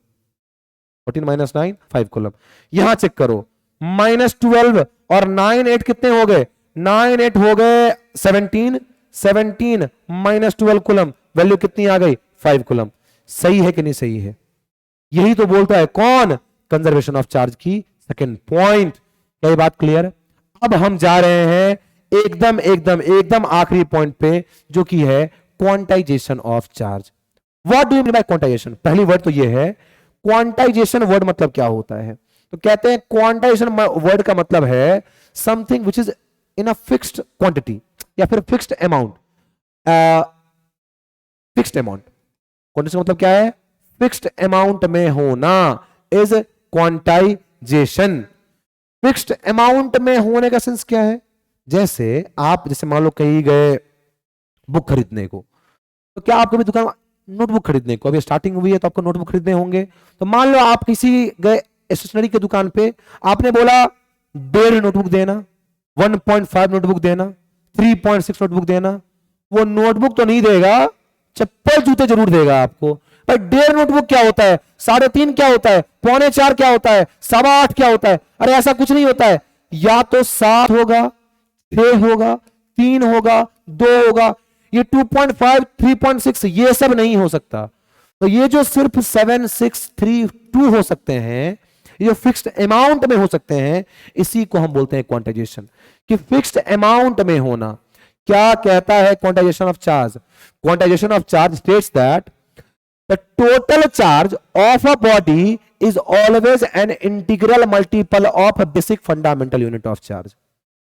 14 -9 5 coulomb. यहां चेक करो, -12 और 9 8 कितने हो गए, 9 8 हो गए 17, 17 -12 कूलम, वैल्यू कितनी आ गई 5 कूलम। सही है कि नहीं सही है, यही तो बोलता है कौन, कंजर्वेशन ऑफ चार्ज की सेकंड पॉइंट। क्या ये बात क्लियर। अब हम जा रहे हैं एकदम एकदम एकदम आखिरी पॉइंट पे, जो कि है quantization of charge. What do you mean by quantization, पहली वर्ड तो ये है, क्वांटाइजेशन वर्ड मतलब क्या होता है। तो कहते हैं क्वांटाइजेशन वर्ड का मतलब है something which is in a fixed quantity या फिर fixed amount. Fixed amount, quantity मतलब क्या है, फिक्स्ड अमाउंट में होना इज क्वांटाइजेशन। फिक्स्ड अमाउंट में होने का सेंस क्या है, जैसे आप जैसे मान लो कहीं गए बुक खरीदने को, तो क्या आपको भी दुकान नोटबुक खरीदने को, अभी स्टार्टिंग हुई है तो आपको नोटबुक खरीदने होंगे। तो मान लो आप किसी गए स्टेशनरी की दुकान पे, आपने बोला 1.5 नोटबुक देना, 1.5 नोटबुक देना, 3.6 नोटबुक देना। वो नोटबुक तो नहीं देगा, चप्पल जूते जरूर देगा आपको। पर 1.5 नोटबुक क्या होता है, 3.5 क्या होता है, 4.25 क्या होता है, 8.25 क्या होता है। अरे ऐसा कुछ नहीं होता है, या तो 7 होगा, 6 होगा, 3 होगा, 2 होगा। ये 2.5 3.6 ये सब नहीं हो सकता। तो ये जो सिर्फ 7 6 3 2 हो सकते हैं, ये फिक्स्ड अमाउंट में हो सकते हैं, इसी को हम बोलते हैं क्वांटाइजेशन। कि फिक्स्ड अमाउंट में होना। क्या कहता है quantization of charge, quantization of charge states that the total charge of a body is always an integral multiple of basic fundamental unit of charge.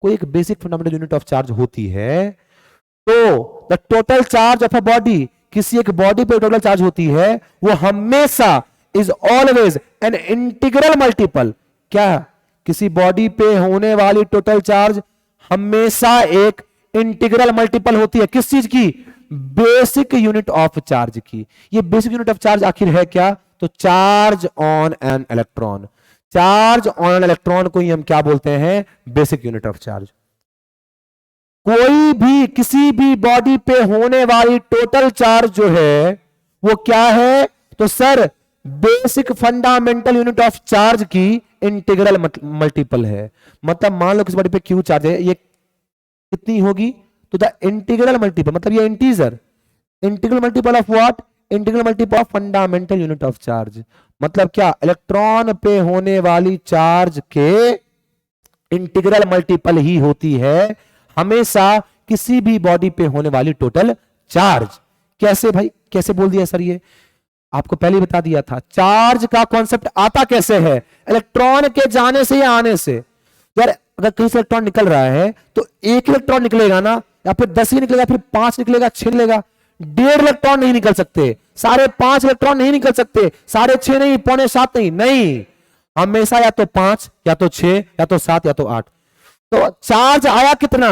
कोई एक basic fundamental unit of charge होती है, तो the total charge of a body, किसी एक बॉडी पे टोटल चार्ज होती है, वो हमेशा is always an integral multiple. क्या किसी बॉडी पे होने वाली टोटल चार्ज हमेशा एक इंटीग्रल मल्टीपल होती है, किस चीज की, बेसिक यूनिट ऑफ चार्ज की। ये बेसिक यूनिट ऑफ चार्ज आखिर है क्या, तो charge on an electron. Charge on an electron को ही हम क्या बोलते हैं? Basic unit of charge. कोई भी किसी भी बॉडी पे होने वाली टोटल चार्ज जो है वो क्या है? तो sir basic fundamental unit of charge की इंटीग्रल मल्टीपल है। मतलब मान लो किस बॉडी पे क्यू चार्ज है, ये कितनी होगी? तो द इंटीग्रल मल्टीपल, मतलब ये integer, integral multiple of what? Integral multiple of fundamental unit of charge. मतलब क्या? इलेक्ट्रॉन पे होने वाली चार्ज के इंटीग्रल मल्टीपल ही होती है हमेशा किसी भी बॉडी पे होने वाली टोटल चार्ज। कैसे भाई? कैसे बोल दिया सर? ये आपको पहले बता दिया था। चार्ज का कॉन्सेप्ट आता कैसे है? इलेक्ट्रॉन के जाने से या आने से। यार अगर कहीं से इलेक्ट्रॉन निकल रहा है तो एक इलेक्ट्रॉन निकलेगा ना, या फिर 10 ही निकलेगा, फिर 5 निकलेगा, 6 निकलेगा। 1.5 इलेक्ट्रॉन नहीं निकल सकते, 5.5 इलेक्ट्रॉन नहीं निकल सकते, 6.5 नहीं, 6.25 नहीं, नहीं, हमेशा या तो 5 या तो 6 या तो 7 या तो 8। तो चार्ज आया कितना?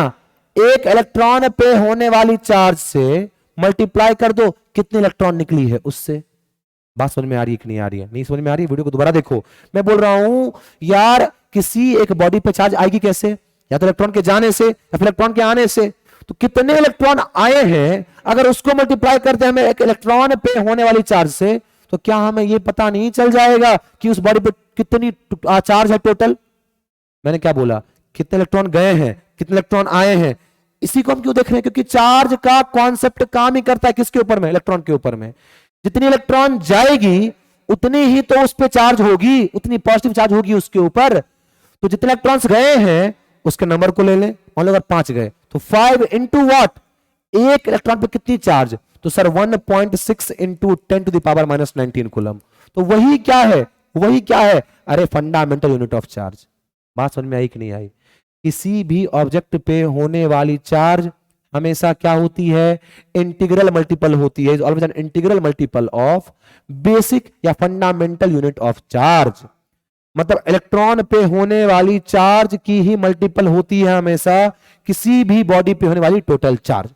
एक इलेक्ट्रॉन पे होने वाली चार्ज से मल्टीप्लाई कर दो, कितने इलेक्ट्रॉन निकली है उससे। बात समझ में आ रही है कि नहीं आ रही है? नहीं समझ में आ रही है? वीडियो को दोबारा देखो। मैं बोल रहा हूं यार किसी एक बॉडी पे चार्ज आएगी कैसे? या तो इलेक्ट्रॉन के जाने से या फिर इलेक्ट्रॉन के आने से। तो कितने इलेक्ट्रॉन आए हैं, अगर उसको मल्टीप्लाई करते हैं हमें एक इलेक्ट्रॉन पे होने वाली चार्ज से, तो क्या हमें यह पता नहीं चल जाएगा कि उस बॉडी पे कितनी चार्ज है टोटल? मैंने क्या बोला? कितने इलेक्ट्रॉन गए हैं, कितने इलेक्ट्रॉन आए हैं। इसी को हम क्यों देख रहे हैं? क्योंकि चार्ज का कॉन्सेप्ट काम ही करता है किसके ऊपर में? इलेक्ट्रॉन के ऊपर में। जितनी इलेक्ट्रॉन जाएगी उतनी ही तो उस पर चार्ज होगी, उतनी पॉजिटिव चार्ज होगी उसके ऊपर। तो जितने इलेक्ट्रॉन्स गए हैं उसके नंबर को ले लें। मान लो अगर 5 गए तो 5 इंटू वॉट? एक इलेक्ट्रॉन पे कितनी चार्ज? तो सर 1.6 इंटू 10⁻⁻19 कूलम। तो वही क्या है? वही क्या है? अरे फंडामेंटल यूनिट ऑफ चार्ज। बात समझ में आई कि नहीं आई? किसी भी ऑब्जेक्ट पे होने वाली चार्ज हमेशा क्या होती है? इंटीग्रल मल्टीपल होती है। Always an integral multiple of basic या फंडामेंटल यूनिट ऑफ चार्ज। मतलब इलेक्ट्रॉन पे होने वाली चार्ज की ही मल्टीपल होती है हमेशा किसी भी बॉडी पे होने वाली टोटल चार्ज।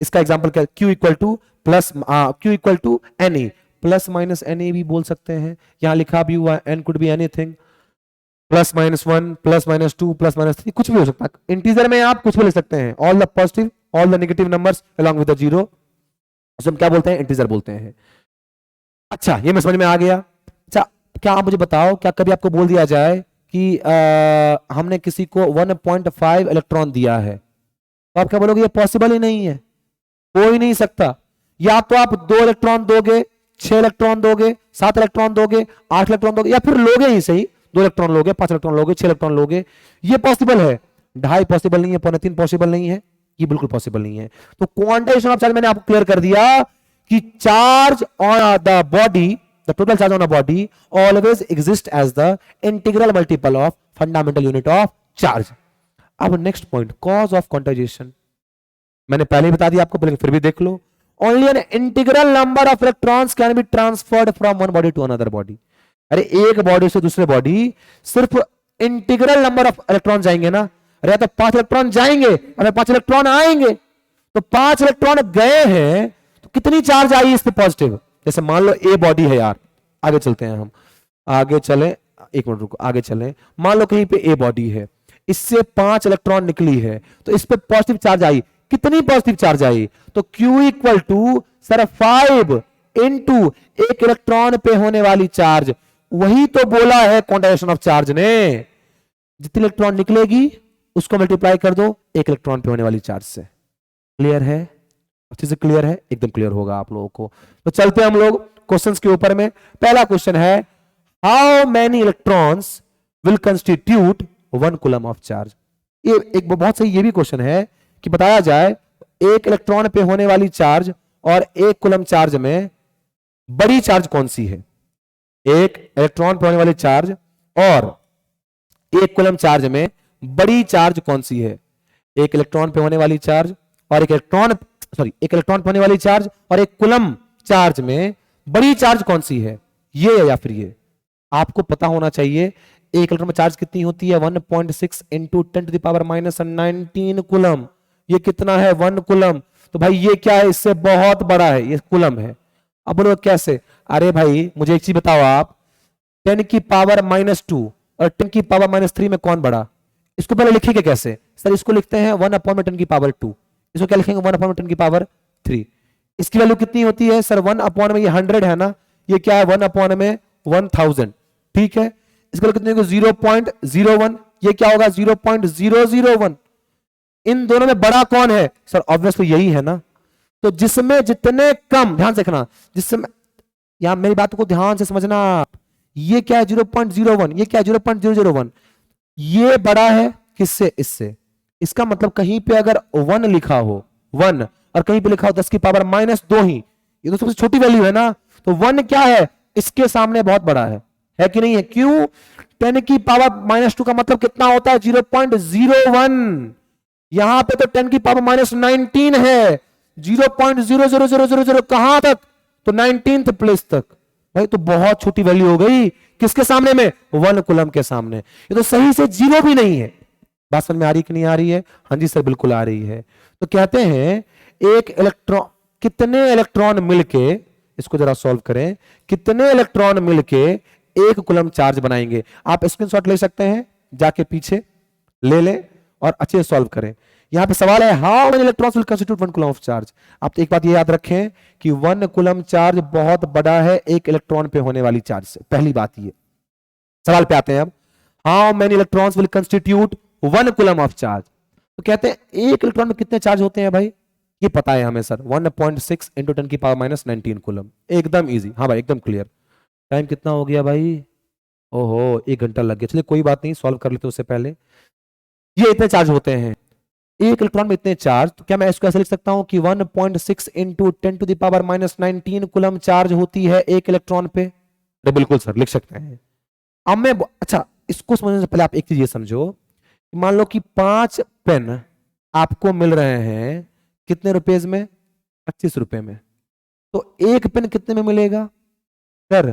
इसका एग्जांपल क्या? Q equal to plus Q equal to NA, plus minus NA भी बोल सकते हैं। यहां लिखा भी हुआ N कुड बी एनीथिंग, +-1, +-2, +-3, कुछ भी हो सकता है। इंटीजर में आप कुछ भी लिख सकते हैं। All the positive, all the negative numbers along with the zero, उसे हम क्या बोलते हैं? इंटीजर बोलते हैं। अच्छा, ये मैं समझ में आ गया। अच्छा, क्या आप मुझे बताओ, क्या कभी आपको बोल दिया जाए कि हमने किसी को 1.5 इलेक्ट्रॉन दिया है, तो आप क्या बोलोगे? ये पॉसिबल ही नहीं है, हो ही नहीं सकता। या तो आप 2 इलेक्ट्रॉन दोगे, 6 इलेक्ट्रॉन दोगे, 7 इलेक्ट्रॉन दोगे, 8 इलेक्ट्रॉन दोगे, या फिर लोगे ही सही, 2 इलेक्ट्रॉन लोगे, 5 इलेक्ट्रॉन लोगे, 6 इलेक्ट्रॉन लोगे। ये पॉसिबल है। 2.5 पॉसिबल नहीं है, 3.25 पॉसिबल नहीं है, ये बिल्कुल पॉसिबल नहीं है। तो क्वांटाइजेशन ऑफ चार्ज मैंने आपको क्लियर कर दिया कि charge on the body, the total charge on a body always exist as the integral multiple of fundamental unit of charge. अब next point, cause of quantization. मैंने पहले ही बता दिया आपको, फिर भी देख लो। Only an integral number of electrons can be transferred from one body to another body. अरे एक बॉडी से दूसरे बॉडी सिर्फ इंटीग्रल नंबर ऑफ इलेक्ट्रॉन जाएंगे ना। अरे तो 5 इलेक्ट्रॉन जाएंगे, अरे 5 इलेक्ट्रॉन आएंगे। तो 5 इलेक्ट्रॉन गए हैं तो कितनी चार्ज आई इस पे पॉजिटिव? जैसे मान लो ए बॉडी है यार, आगे चलते हैं हम, आगे चले, एक मिनट रुको, आगे चले। मान लो कहीं पे ए बॉडी है, इससे 5 इलेक्ट्रॉन निकली है, तो इस पे पॉजिटिव चार्ज आई। कितनी पॉजिटिव चार्ज आई? तो Q equal to sir 5 into एक इलेक्ट्रॉन पे होने वाली चार्ज। वही तो बोला है क्वांटाइजेशन ऑफ चार्ज ने, जितनी इलेक्ट्रॉन निकलेगी उसको मल्टीप्लाई कर दो एक इलेक्ट्रॉन पे होने वाली चार्ज से। क्लियर है? अच्छे से क्लियर है? एकदम क्लियर होगा आप लोगों को। तो चलते हैं हम लोग क्वेश्चंस के ऊपर में। पहला क्वेश्चन है, how many electrons will constitute 1 coulomb of charge. ये एक बहुत सही ये भी क्वेश्चन है कि बताया जाए एक इलेक्ट्रॉन पे होने वाली चार्ज और 1 कूलम चार्ज में बड़ी चार्ज कौन सी है। एक इलेक्ट्रॉन पे होने वाली चार्ज और 1 कूलम चार्ज में बड़ी चार्ज कौन सी है। एक इलेक्ट्रॉन पे होने वाली चार्ज और एक इलेक्ट्रॉन पे होने वाली चार्ज और 1 कूलम चार्ज में बड़ी चार्ज कौन सी है, ये या फिर ये। आपको पता होना चाहिए एक इलेक्ट्रॉन में चार्ज कितनी होती है, 1.6 इंटू 10⁻⁻19 कूलम। ये कितना है? 1 कूलम। तो भाई ये क्या है? इससे बहुत बड़ा है, ये कूलम है। अब बोलो कैसे? अरे भाई मुझे एक चीज बताओ आप, 10⁻⁻2 और 10 की पावर -3 में कौन बड़ा? इसको पहले लिखेंगे कैसे सर? इसको लिखते हैं 1/10 की पावर 2। इसको क्या लिखेंगे? 1/10 की पावर 3। इसकी वैल्यू कितनी होती है सर? 1 में ये 100 है ना, ये क्या है? 1 में 1000, ठीक है। इसको कितने होगा? 0.01। ये क्या होगा? 0.001। इन दोनों में बड़ा कौन है सर? ऑब्वियसली यही है ना। तो जिसमें जितने कम, ध्यान से देखना, जिसमें, यहां मेरी बात को ध्यान से समझना, ये क्या है? 0.01, ये क्या है? 0.001। ये बड़ा है किससे? इससे। इसका मतलब कहीं पे अगर 1 लिखा हो 1 और कहीं पे लिखा हो 10 की पावर -2 ही, ये तो सबसे छोटी वैल्यू है ना। तो 1 क्या है? इसके सामने बहुत बड़ा है कि नहीं है? क्यों? 10 की पावर -2 का मतलब कितना होता है? 0.01। यहां पे तो 10 की पावर -19 है। 0.00000 कहां तक? तो 19th प्लेस तक। भाई तो बहुत छोटी वैल्यू हो गई। किसके सामने में? 1 कूलम के सामने। ये तो सही से 0 भी नहीं है। बात समझ में आ रही कि नहीं आ रही है? हाँ जी सर बिल्कुल आ रही है। तो कहते हैं एक इलेक्ट्रॉन, कितने इलेक्ट्रॉन मिलके, इसको जरा सॉल्व करें, कितने इलेक्ट्रॉन मिलके 1 कूलम चार्ज बनाएंगे? आप स्क्रीनशॉट ले सकते हैं, जाके पीछे ले लें और अच्छे से सॉल्व करें। यहां पे सवाल है how many electrons will constitute 1 coulomb of charge. आप तो एक बात ये याद रखें कि 1 कूलम चार्ज बहुत बड़ा है 1 इलेक्ट्रॉन पे होने वाली चार्ज से। पहली बात ये। सवाल पे आते हैं अब, how many electrons will constitute 1 coulomb of charge. तो कहते हैं 1 इलेक्ट्रॉन में कितने चार्ज होते हैं भाई? ये पता है हमें सर, 1.6 × 10 की पावर -19 कूलम। एकदम इजी। हाँ भाई एकदम क्लियर। टाइम कितना हो गया भाई? ओहो 1 घंटा लग गया। चलिए कोई बात नहीं, सॉल्व कर लेते उससे पहले। ये इतने चार्ज होते हैं 1 इलेक्ट्रॉन में, इतने चार्ज। तो क्या मैं इसको ऐसे लिख सकता हूं कि 1.6 × 10 to the power -19 coulomb charge होती है 1 इलेक्ट्रॉन पे? अरे बिल्कुल सर लिख सकते हैं। अब मैं, अच्छा इसको समझने से पहले आप एक चीज ये समझो, मान लो कि 5 पेन आपको मिल रहे हैं कितने रुपए में? 25 रुपए में। तो 1 पेन कितने में मिलेगा सर?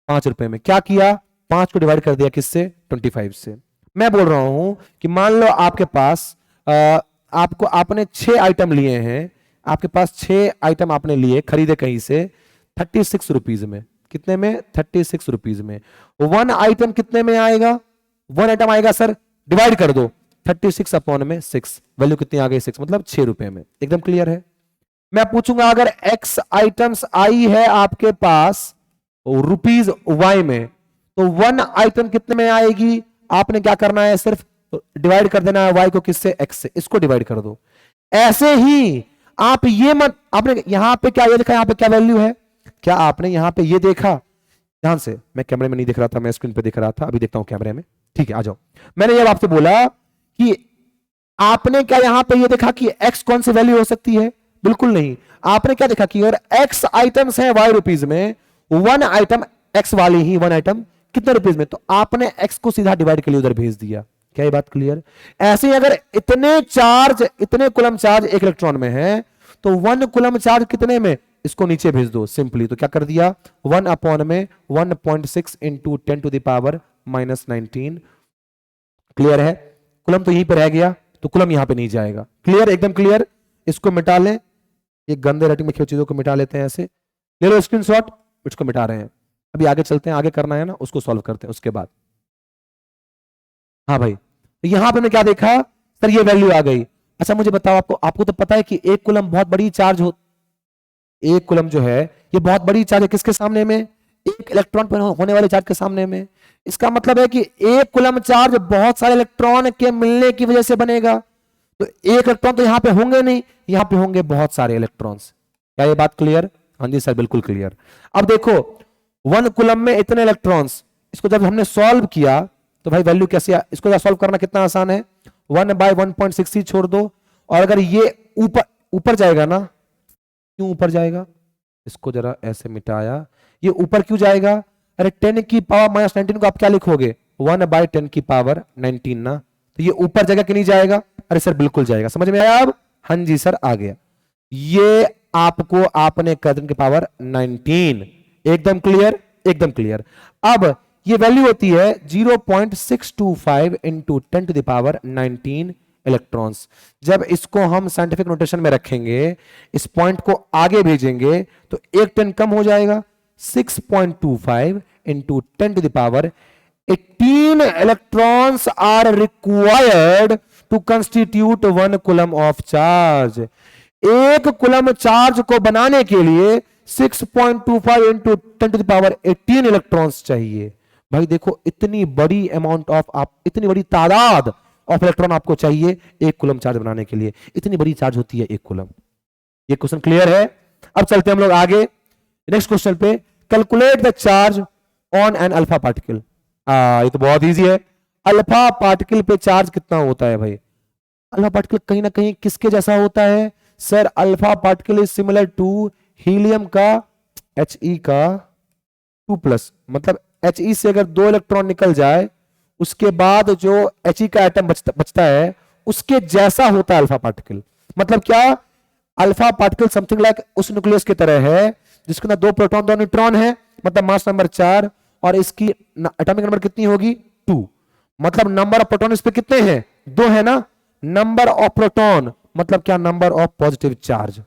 5 रुपए में। क्या किया? 5 को डिवाइड कर दिया किससे? 25 से। मैं बोल रहा हूं कि मान लो आपके पास आपको, आपने 6 आइटम लिए हैं, आपके पास 6 आइटम आपने लिए, खरीदे कहीं से 36 रुपीज में। कितने में? 36 रुपीज में। 1 आइटम कितने में आएगा? 1 आइटम आएगा सर, डिवाइड कर दो 36/6। वैल्यू कितनी आ गई? 6, मतलब 6 रुपए में। एकदम क्लियर है। मैं पूछूंगा अगर x आइटम्स आई है आपके पास रुपीज y में, तो 1 आइटम कितने में आएगी? आपने क्या करना है? सिर्फ डिवाइड कर देना है y को किससे? x से। इसको डिवाइड कर दो। ऐसे ही आप ये मत, आपने यहां पे क्या ये देखा? यहां पे क्या वैल्यू है? क्या आपने यहां पे ये देखा? ध्यान से, मैं कैमरे में नहीं देख रहा था, मैं स्क्रीन पे देख रहा था, अभी देखता हूं कैमरे में। ठीक है आ जाओ। मैंने ये आपसे बोला कि आपने क्या यहां पे ये देखा कि x कौन सी वैल्यू हो सकती है? बिल्कुल नहीं। आपने क्या देखा कि अगर x आइटम्स हैं y रुपीज में, 1 आइटम x वाली ही 1 आइटम कितने रुपीज में, तो आपने x को सीधा डिवाइड के लिए उधर भेज दिया। क्या ये बात क्लियर? ऐसे ही अगर इतने चार्ज, इतने कूलम चार्ज 1 इलेक्ट्रॉन में है, तो 1 कूलम चार्ज कितने में? इसको नीचे भेज दो सिंपली। तो क्या कर दिया? 1 में 1.6 × 10 टू द पावर -19। क्लियर है? कूलम तो यहीं पर रह गया, तो कूलम यहां पे नहीं जाएगा। क्लियर? एकदम क्लियर। इसको मिटा लें, ये गंदे राइटिंग में चीजों को मिटा लेते हैं। ऐसे ले लो स्क्रीनशॉट, इसको मिटा रहे हैं। अभी आगे चलते हैं, आगे करना है ना, उसको सॉल्व करते हैं उसके बाद। हाँ भाई, तो यहां पे मैं क्या देखा सर? ये वैल्यू आ गई। अच्छा मुझे बताओ, आपको तो पता है कि 1 कूलम बहुत बड़ी चार्ज हो, 1 कूलम जो है ये बहुत बड़ी चार्ज है किसके सामने में? 1 इलेक्ट्रॉन पर होने वाले चार्ज के सामने में। इसका मतलब है कि 1 कूलम चार्ज बहुत सारे इलेक्ट्रॉन के मिलने की वजह से बनेगा। तो 1 इलेक्ट्रॉन तो यहां पे होंगे नहीं, यहां पे होंगे बहुत सारे इलेक्ट्रॉन्स। क्या ये बात क्लियर? हाँ जी सर बिल्कुल क्लियर। अब देखो 1 कूलम में इतने इलेक्ट्रॉन्स, इसको जब हमने सॉल्व किया तो भाई वैल्यू कैसे? इसको सॉल्व करना कितना आसान है, 1/1.6 ही छोड़ दो। और अगर ये ऊपर जाएगा ना, क्यों ऊपर जाएगा? इसको जरा ऐसे मिटाया, ये ऊपर क्यों जाएगा? अरे 10 की पावर -19 को आप क्या लिखोगे? 1/10 की पावर 19 ना। तो ये ऊपर जाएगा कि नहीं जाएगा? अरे सर बिल्कुल जाएगा। समझ में आया अब? हाँ जी सर आ गया। ये आपको आपने कर 10 की पावर 19। एकदम क्लियर? एकदम क्लियर। अब ये वैल्यू होती है 0.625 × 10 टू द पावर 19 इलेक्ट्रॉन्स। जब इसको हम साइंटिफिक नोटेशन में रखेंगे, इस पॉइंट को आगे भेजेंगे, तो 1 10 कम हो जाएगा। 6.25 × 10 to the power 18 electrons are required to constitute 1 coulomb of charge. 1 coulomb charge को बनाने के लिए 6.25 इंटू 10⁻18 इलेक्ट्रॉन्स चाहिए। भाई देखो इतनी बड़ी अमाउंट ऑफ, आप इतनी बड़ी तादाद ऑफ इलेक्ट्रॉन आपको चाहिए 1 कूलम चार्ज बनाने के लिए। इतनी बड़ी चार्ज होती है 1 कूलम। ये क्वेश्चन क्लियर है? अब चलते हैं हम लोग आगे नेक्स्ट क्वेश्चन पे। Calculate the charge on an alpha particle. ये तो बहुत इजी है। अल्फा पार्टिकल पे चार्ज कितना होता है भाई? अल्फा पार्टिकल कहीं ना कहीं किसके जैसा होता है sir? Alpha particle is similar to helium का He का 2+, मतलब He से अगर 2 इलेक्ट्रॉन निकल जाए उसके बाद जो He का एटम बचता है उसके जैसा होता है अल्फा पार्टिकल। मतलब क्या? अल्फा पार्टिकल समथिंग लाइक उस न्यूक्लियस की तरह है जिसके अंदर 2 प्रोटॉन 2 न्यूट्रॉन है, मतलब मास नंबर 4, और इसकी एटॉमिक नंबर कितनी होगी? 2। मतलब नंबर ऑफ प्रोटॉन इस पे कितने हैं? 2 है ना। नंबर ऑफ प्रोटॉन मतलब क्या? Number of positive charge.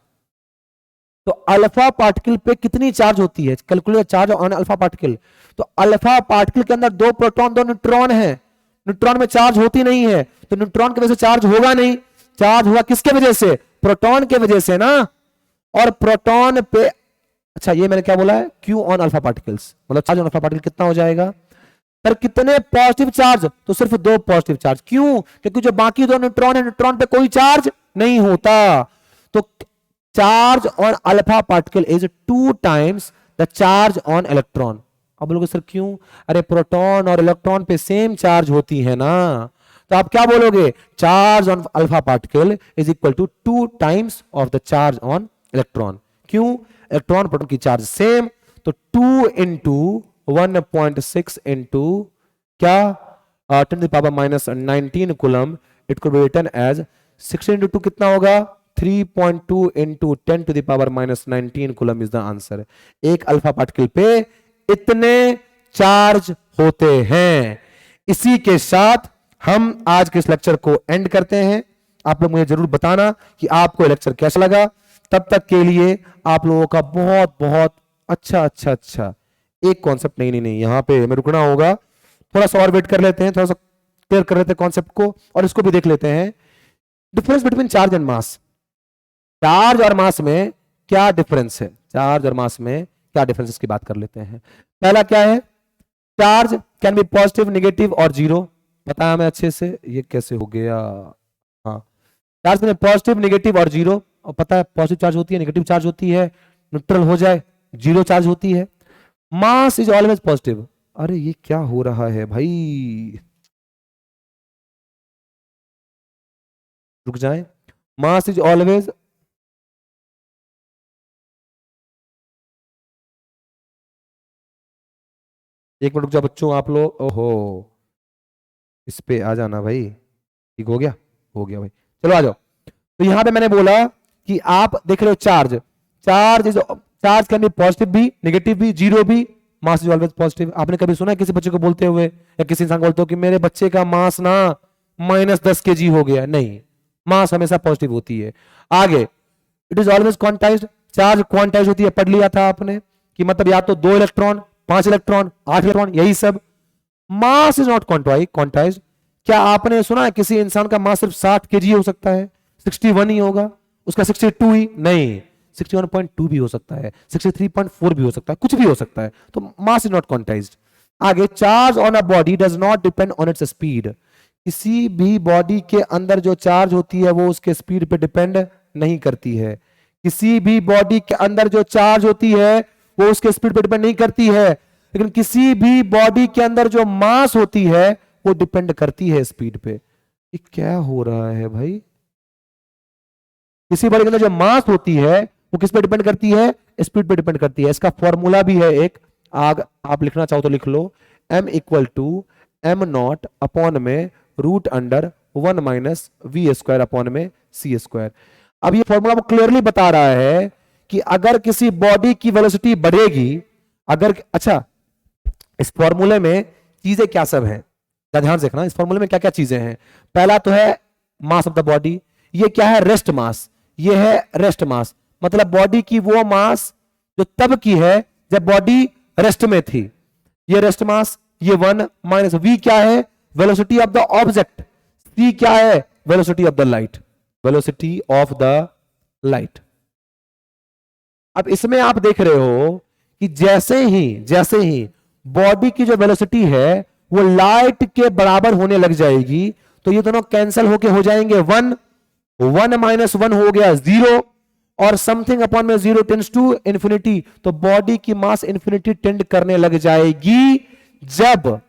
तो अल्फा पार्टिकल पे कितनी चार्ज होती है? Calculate charge on alpha particle. तो अल्फा पार्टिकल के अंदर 2 प्रोटॉन 2 न्यूट्रॉन है। न्यूट्रॉन में चार्ज होती नहीं है, तो न्यूट्रॉन की वजह से चार्ज होगा नहीं। चार्ज होगा किसके वजह से? प्रोटॉन के वजह से ना। और प्रोटॉन पे, अच्छा ये मैंने क्या बोला है? क्यू ऑन अल्फा पार्टिकल्स, मतलब चार्ज ऑन अल्फा पार्टिकल कितना हो जाएगा? पर कितने पॉजिटिव चार्ज? तो सिर्फ 2 पॉजिटिव चार्ज। क्यों? क्योंकि जो बाकी 2 न्यूट्रॉन है, न्यूट्रॉन पे कोई चार्ज नहीं होता। तो charge on alpha particle is 2 times the charge on electron. अब बोलोगे सर क्यों? अरे प्रोटॉन और इलेक्ट्रॉन पे सेम चार्ज होती है ना। तो आप क्या बोलोगे? Charge on alpha particle is equal to 2 times of the charge on electron. क्यों? इलेक्ट्रॉन प्रोटॉन की चार्ज सेम, तो 2 इंटू 1.6 इंटू क्या 10⁻⁻19 coulomb, it could be written as 16 into 2 कितना होगा? 3.2 into 10⁻⁻19 coulomb is the answer. एक अल्फा पार्टिकल पे इतने चार्ज होते हैं। इसी के साथ हम आज के इस लेक्चर को एंड करते हैं। आप लोग मुझे जरूर बताना कि आपको लेक्चर कैसा लगा। तब तक के लिए आप लोगों का बहुत बहुत अच्छा एक कॉन्सेप्ट नहीं यहां पे हमें रुकना होगा, थोड़ा सा और वेट कर लेते हैं, थोड़ा सा क्लियर कर लेते हैं कॉन्सेप्ट को, और इसको भी देख लेते हैं। Difference between charge and mass. Charge और मास में क्या डिफरेंस है? चार्ज और मास में क्या डिफरेंस, इसकी बात कर लेते हैं। पहला क्या है? Charge can be positive, negative और जीरो। पता है हमें अच्छे से, ये कैसे हो गया? हाँ, चार्ज में पॉजिटिव, नेगेटिव और जीरो। और पता है पॉजिटिव चार्ज होती है, नेगेटिव चार्ज होती है, न्यूट्रल हो जाए जीरो चार्ज होती है। Mass is always positive. अरे ये क्या हो रहा है भाई? रुक जाए। मास इज ऑलवेज, एक मिनट रुक जाओ बच्चों आप लोग। ओहो, इस पे आ जाना भाई। ठीक हो गया? हो गया भाई, चलो आ जाओ। तो यहां पे मैंने बोला कि आप देख रहे हो charge, charge can be positive भी, नेगेटिव भी, जीरो भी। Mass is always positive. आपने कभी सुना है किसी बच्चे को बोलते हुए या किसी इंसान को बोलते हो कि मेरे बच्चे का मास ना -10 kg हो गया? नहीं, मास हमेशा पॉजिटिव होती है। आगे, it is always quantized. Charge quantize होती है, पढ़ लिया था आपने कि मतलब या तो 2 इलेक्ट्रॉन, 5 इलेक्ट्रॉन, 8 इलेक्ट्रॉन, यही सब। Mass is not quantized. क्या आपने सुना है किसी इंसान का मास सिर्फ 60 kg हो सकता है? 61 ही होगा, उसका 62 ही नहीं, 61.2 भी हो सकता है, 63.4 भी हो सकता है, कुछ भी हो सकता है। तो मास इज नॉट क्वांटाइज्ड। आगे, charge on a body does not depend on its speed. किसी भी बॉडी के अंदर जो चार्ज होती है वो उसके स्पीड पे डिपेंड नहीं करती है। किसी भी बॉडी के अंदर जो चार्ज होती है वो उसके स्पीड पे डिपेंड नहीं करती है, लेकिन किसी भी बॉडी के अंदर जो मास होती है वो डिपेंड करती है स्पीड पे। ये क्या हो रहा है भाई? किसी बॉडी के अंदर जो मास होती है वो किस पे डिपेंड करती है? स्पीड पे डिपेंड करती है। इसका फॉर्मूला भी है एक, आप लिखना चाहो तो लिख लो। m equal to m0 upon में √1 - v² अपॉन में c²। अब ये फॉर्मूला क्लियरली बता रहा है कि अगर किसी बॉडी की वेलोसिटी बढ़ेगी, अगर, अच्छा इस फॉर्मूले में चीजें क्या सब हैं, ध्यान से देखना। इस फॉर्मूले में क्या क्या चीजें हैं? पहला तो है मास ऑफ द बॉडी। ये क्या है? Rest mass. ये है रेस्ट मास, मतलब बॉडी की वो मास जो तब की है जब बॉडी रेस्ट में थी। ये रेस्ट मास ये 1 माइनस v क्या है, velocity of the object, c क्या है, velocity of the light, velocity of the light. अब इसमें आप देख रहे हो कि जैसे ही बॉडी की जो वेलोसिटी है वो लाइट के बराबर होने लग जाएगी, तो ये दोनों कैंसिल होके हो जाएंगे 1, 1 माइनस 1 हो गया 0, और समथिंग अपॉन में 0 टेंड्स टू इंफिनिटी, तो बॉडी की मास इंफिनिटी टेंड करने लग जाएगी। जब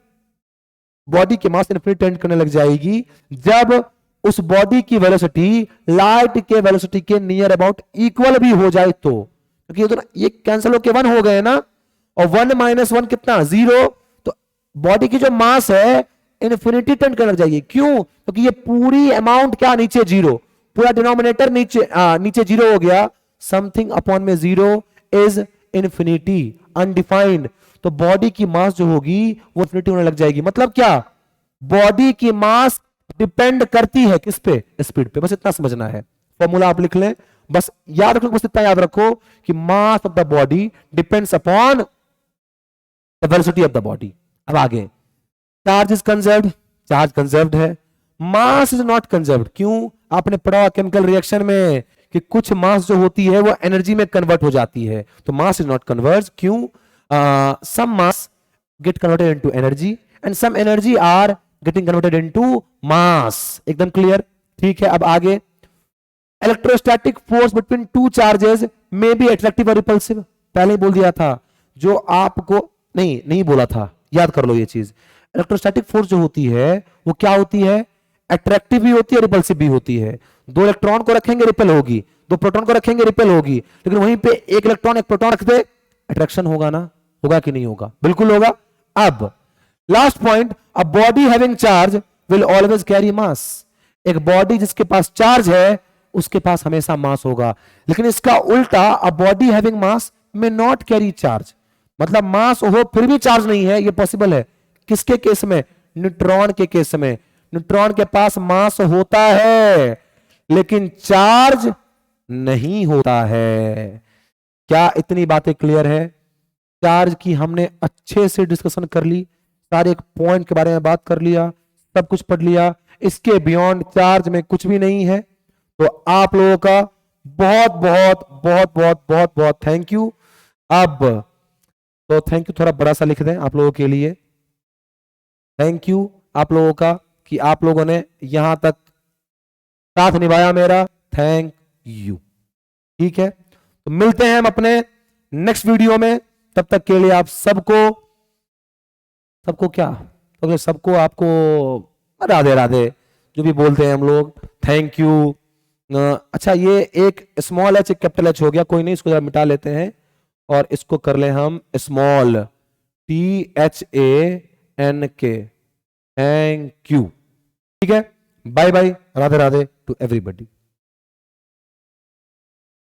बॉडी की मास इंफिनिटी टेंड करने लग जाएगी जब उस बॉडी की वेलोसिटी लाइट के वेलोसिटी के नियर अबाउट इक्वल भी हो जाए, तो क्योंकि ये कैंसिल होके 1 हो गए ना, और 1 माइनस 1 कितना 0, तो बॉडी की जो मास है इंफिनिटी टेंड करने लग जाएगी। क्यों? क्योंकि ये पूरी अमाउंट क्या नीचे 0, पूरा डिनोमिनेटर नीचे 0 हो गया, समथिंग अपॉन में 0 इज इंफिनिटी, अनडिफाइंड, तो बॉडी की मास जो होगी वो इंफिनिटी होने लग जाएगी। मतलब क्या, बॉडी की मास डिपेंड करती है किस पे, स्पीड पे। बस इतना समझना है, फॉर्मूला आप लिख लें, बस याद रखो, बस इतना याद रखो कि mass of the body depends upon the velocity of the body. अब आगे, charge is conserved, charge conserved है, मास इज नॉट कंजर्व्ड। क्यों? आपने पढ़ा केमिकल रिएक्शन में कि कुछ मास जो होती है वो एनर्जी में कन्वर्ट हो जाती है, तो मास इज नॉट कन्वर्ट। क्यों? Some mass get converted into energy and some energy are getting converted into mass. एकदम क्लियर? ठीक है। अब आगे, electrostatic force between two charges may be attractive और रिपल्सिव। पहले ही बोल दिया था, जो आपको नहीं बोला था, याद कर लो ये चीज। इलेक्ट्रोस्टैटिक फोर्स जो होती है वो क्या होती है, अट्रैक्टिव भी होती है, रिपल्सिव भी होती है। 2 इलेक्ट्रॉन को रखेंगे रिपेल होगी, 2 प्रोटॉन को रखेंगे रिपेल होगी, लेकिन वहीं पे 1 इलेक्ट्रॉन 1 प्रोटॉन रख दे, अट्रैक्शन होगा ना, होगा कि नहीं होगा? बिल्कुल होगा। अब last point, a body having charge will always carry mass. एक बॉडी जिसके पास चार्ज है उसके पास हमेशा मास होगा, लेकिन इसका उल्टा, अ body having mass may not carry charge, मतलब मास हो फिर भी चार्ज नहीं है। ये पॉसिबल है किसके केस में? न्यूट्रॉन के केस में। न्यूट्रॉन के पास मास होता है लेकिन चार्ज नहीं होता है। क्या इतनी बातें क्लियर है? चार्ज की हमने अच्छे से डिस्कशन कर ली, सारे एक पॉइंट के बारे में बात कर लिया, सब कुछ पढ़ लिया। इसके बियॉन्ड चार्ज में कुछ भी नहीं है। तो आप लोगों का बहुत बहुत बहुत बहुत बहुत बहुत थैंक यू। अब तो थैंक यू थोड़ा बड़ा सा लिख दें आप लोगों के लिए। थैंक यू आप लोगों का कि आप लोगों ने यहां तक साथ निभाया मेरा। Thank you. ठीक है, तो मिलते हैं हम अपने नेक्स्ट वीडियो में। तब तक के लिए आप सबको क्या, तो सबको आपको राधे राधे, जो भी बोलते हैं हम लोग। Thank you. अच्छा, ये एक स्मॉल एच एक कैपिटल एच हो गया, कोई नहीं, इसको जरा मिटा लेते हैं और इसको कर ले हम स्मॉल THANK। Thank you. ठीक है, bye bye, Radhe Radhe to everybody.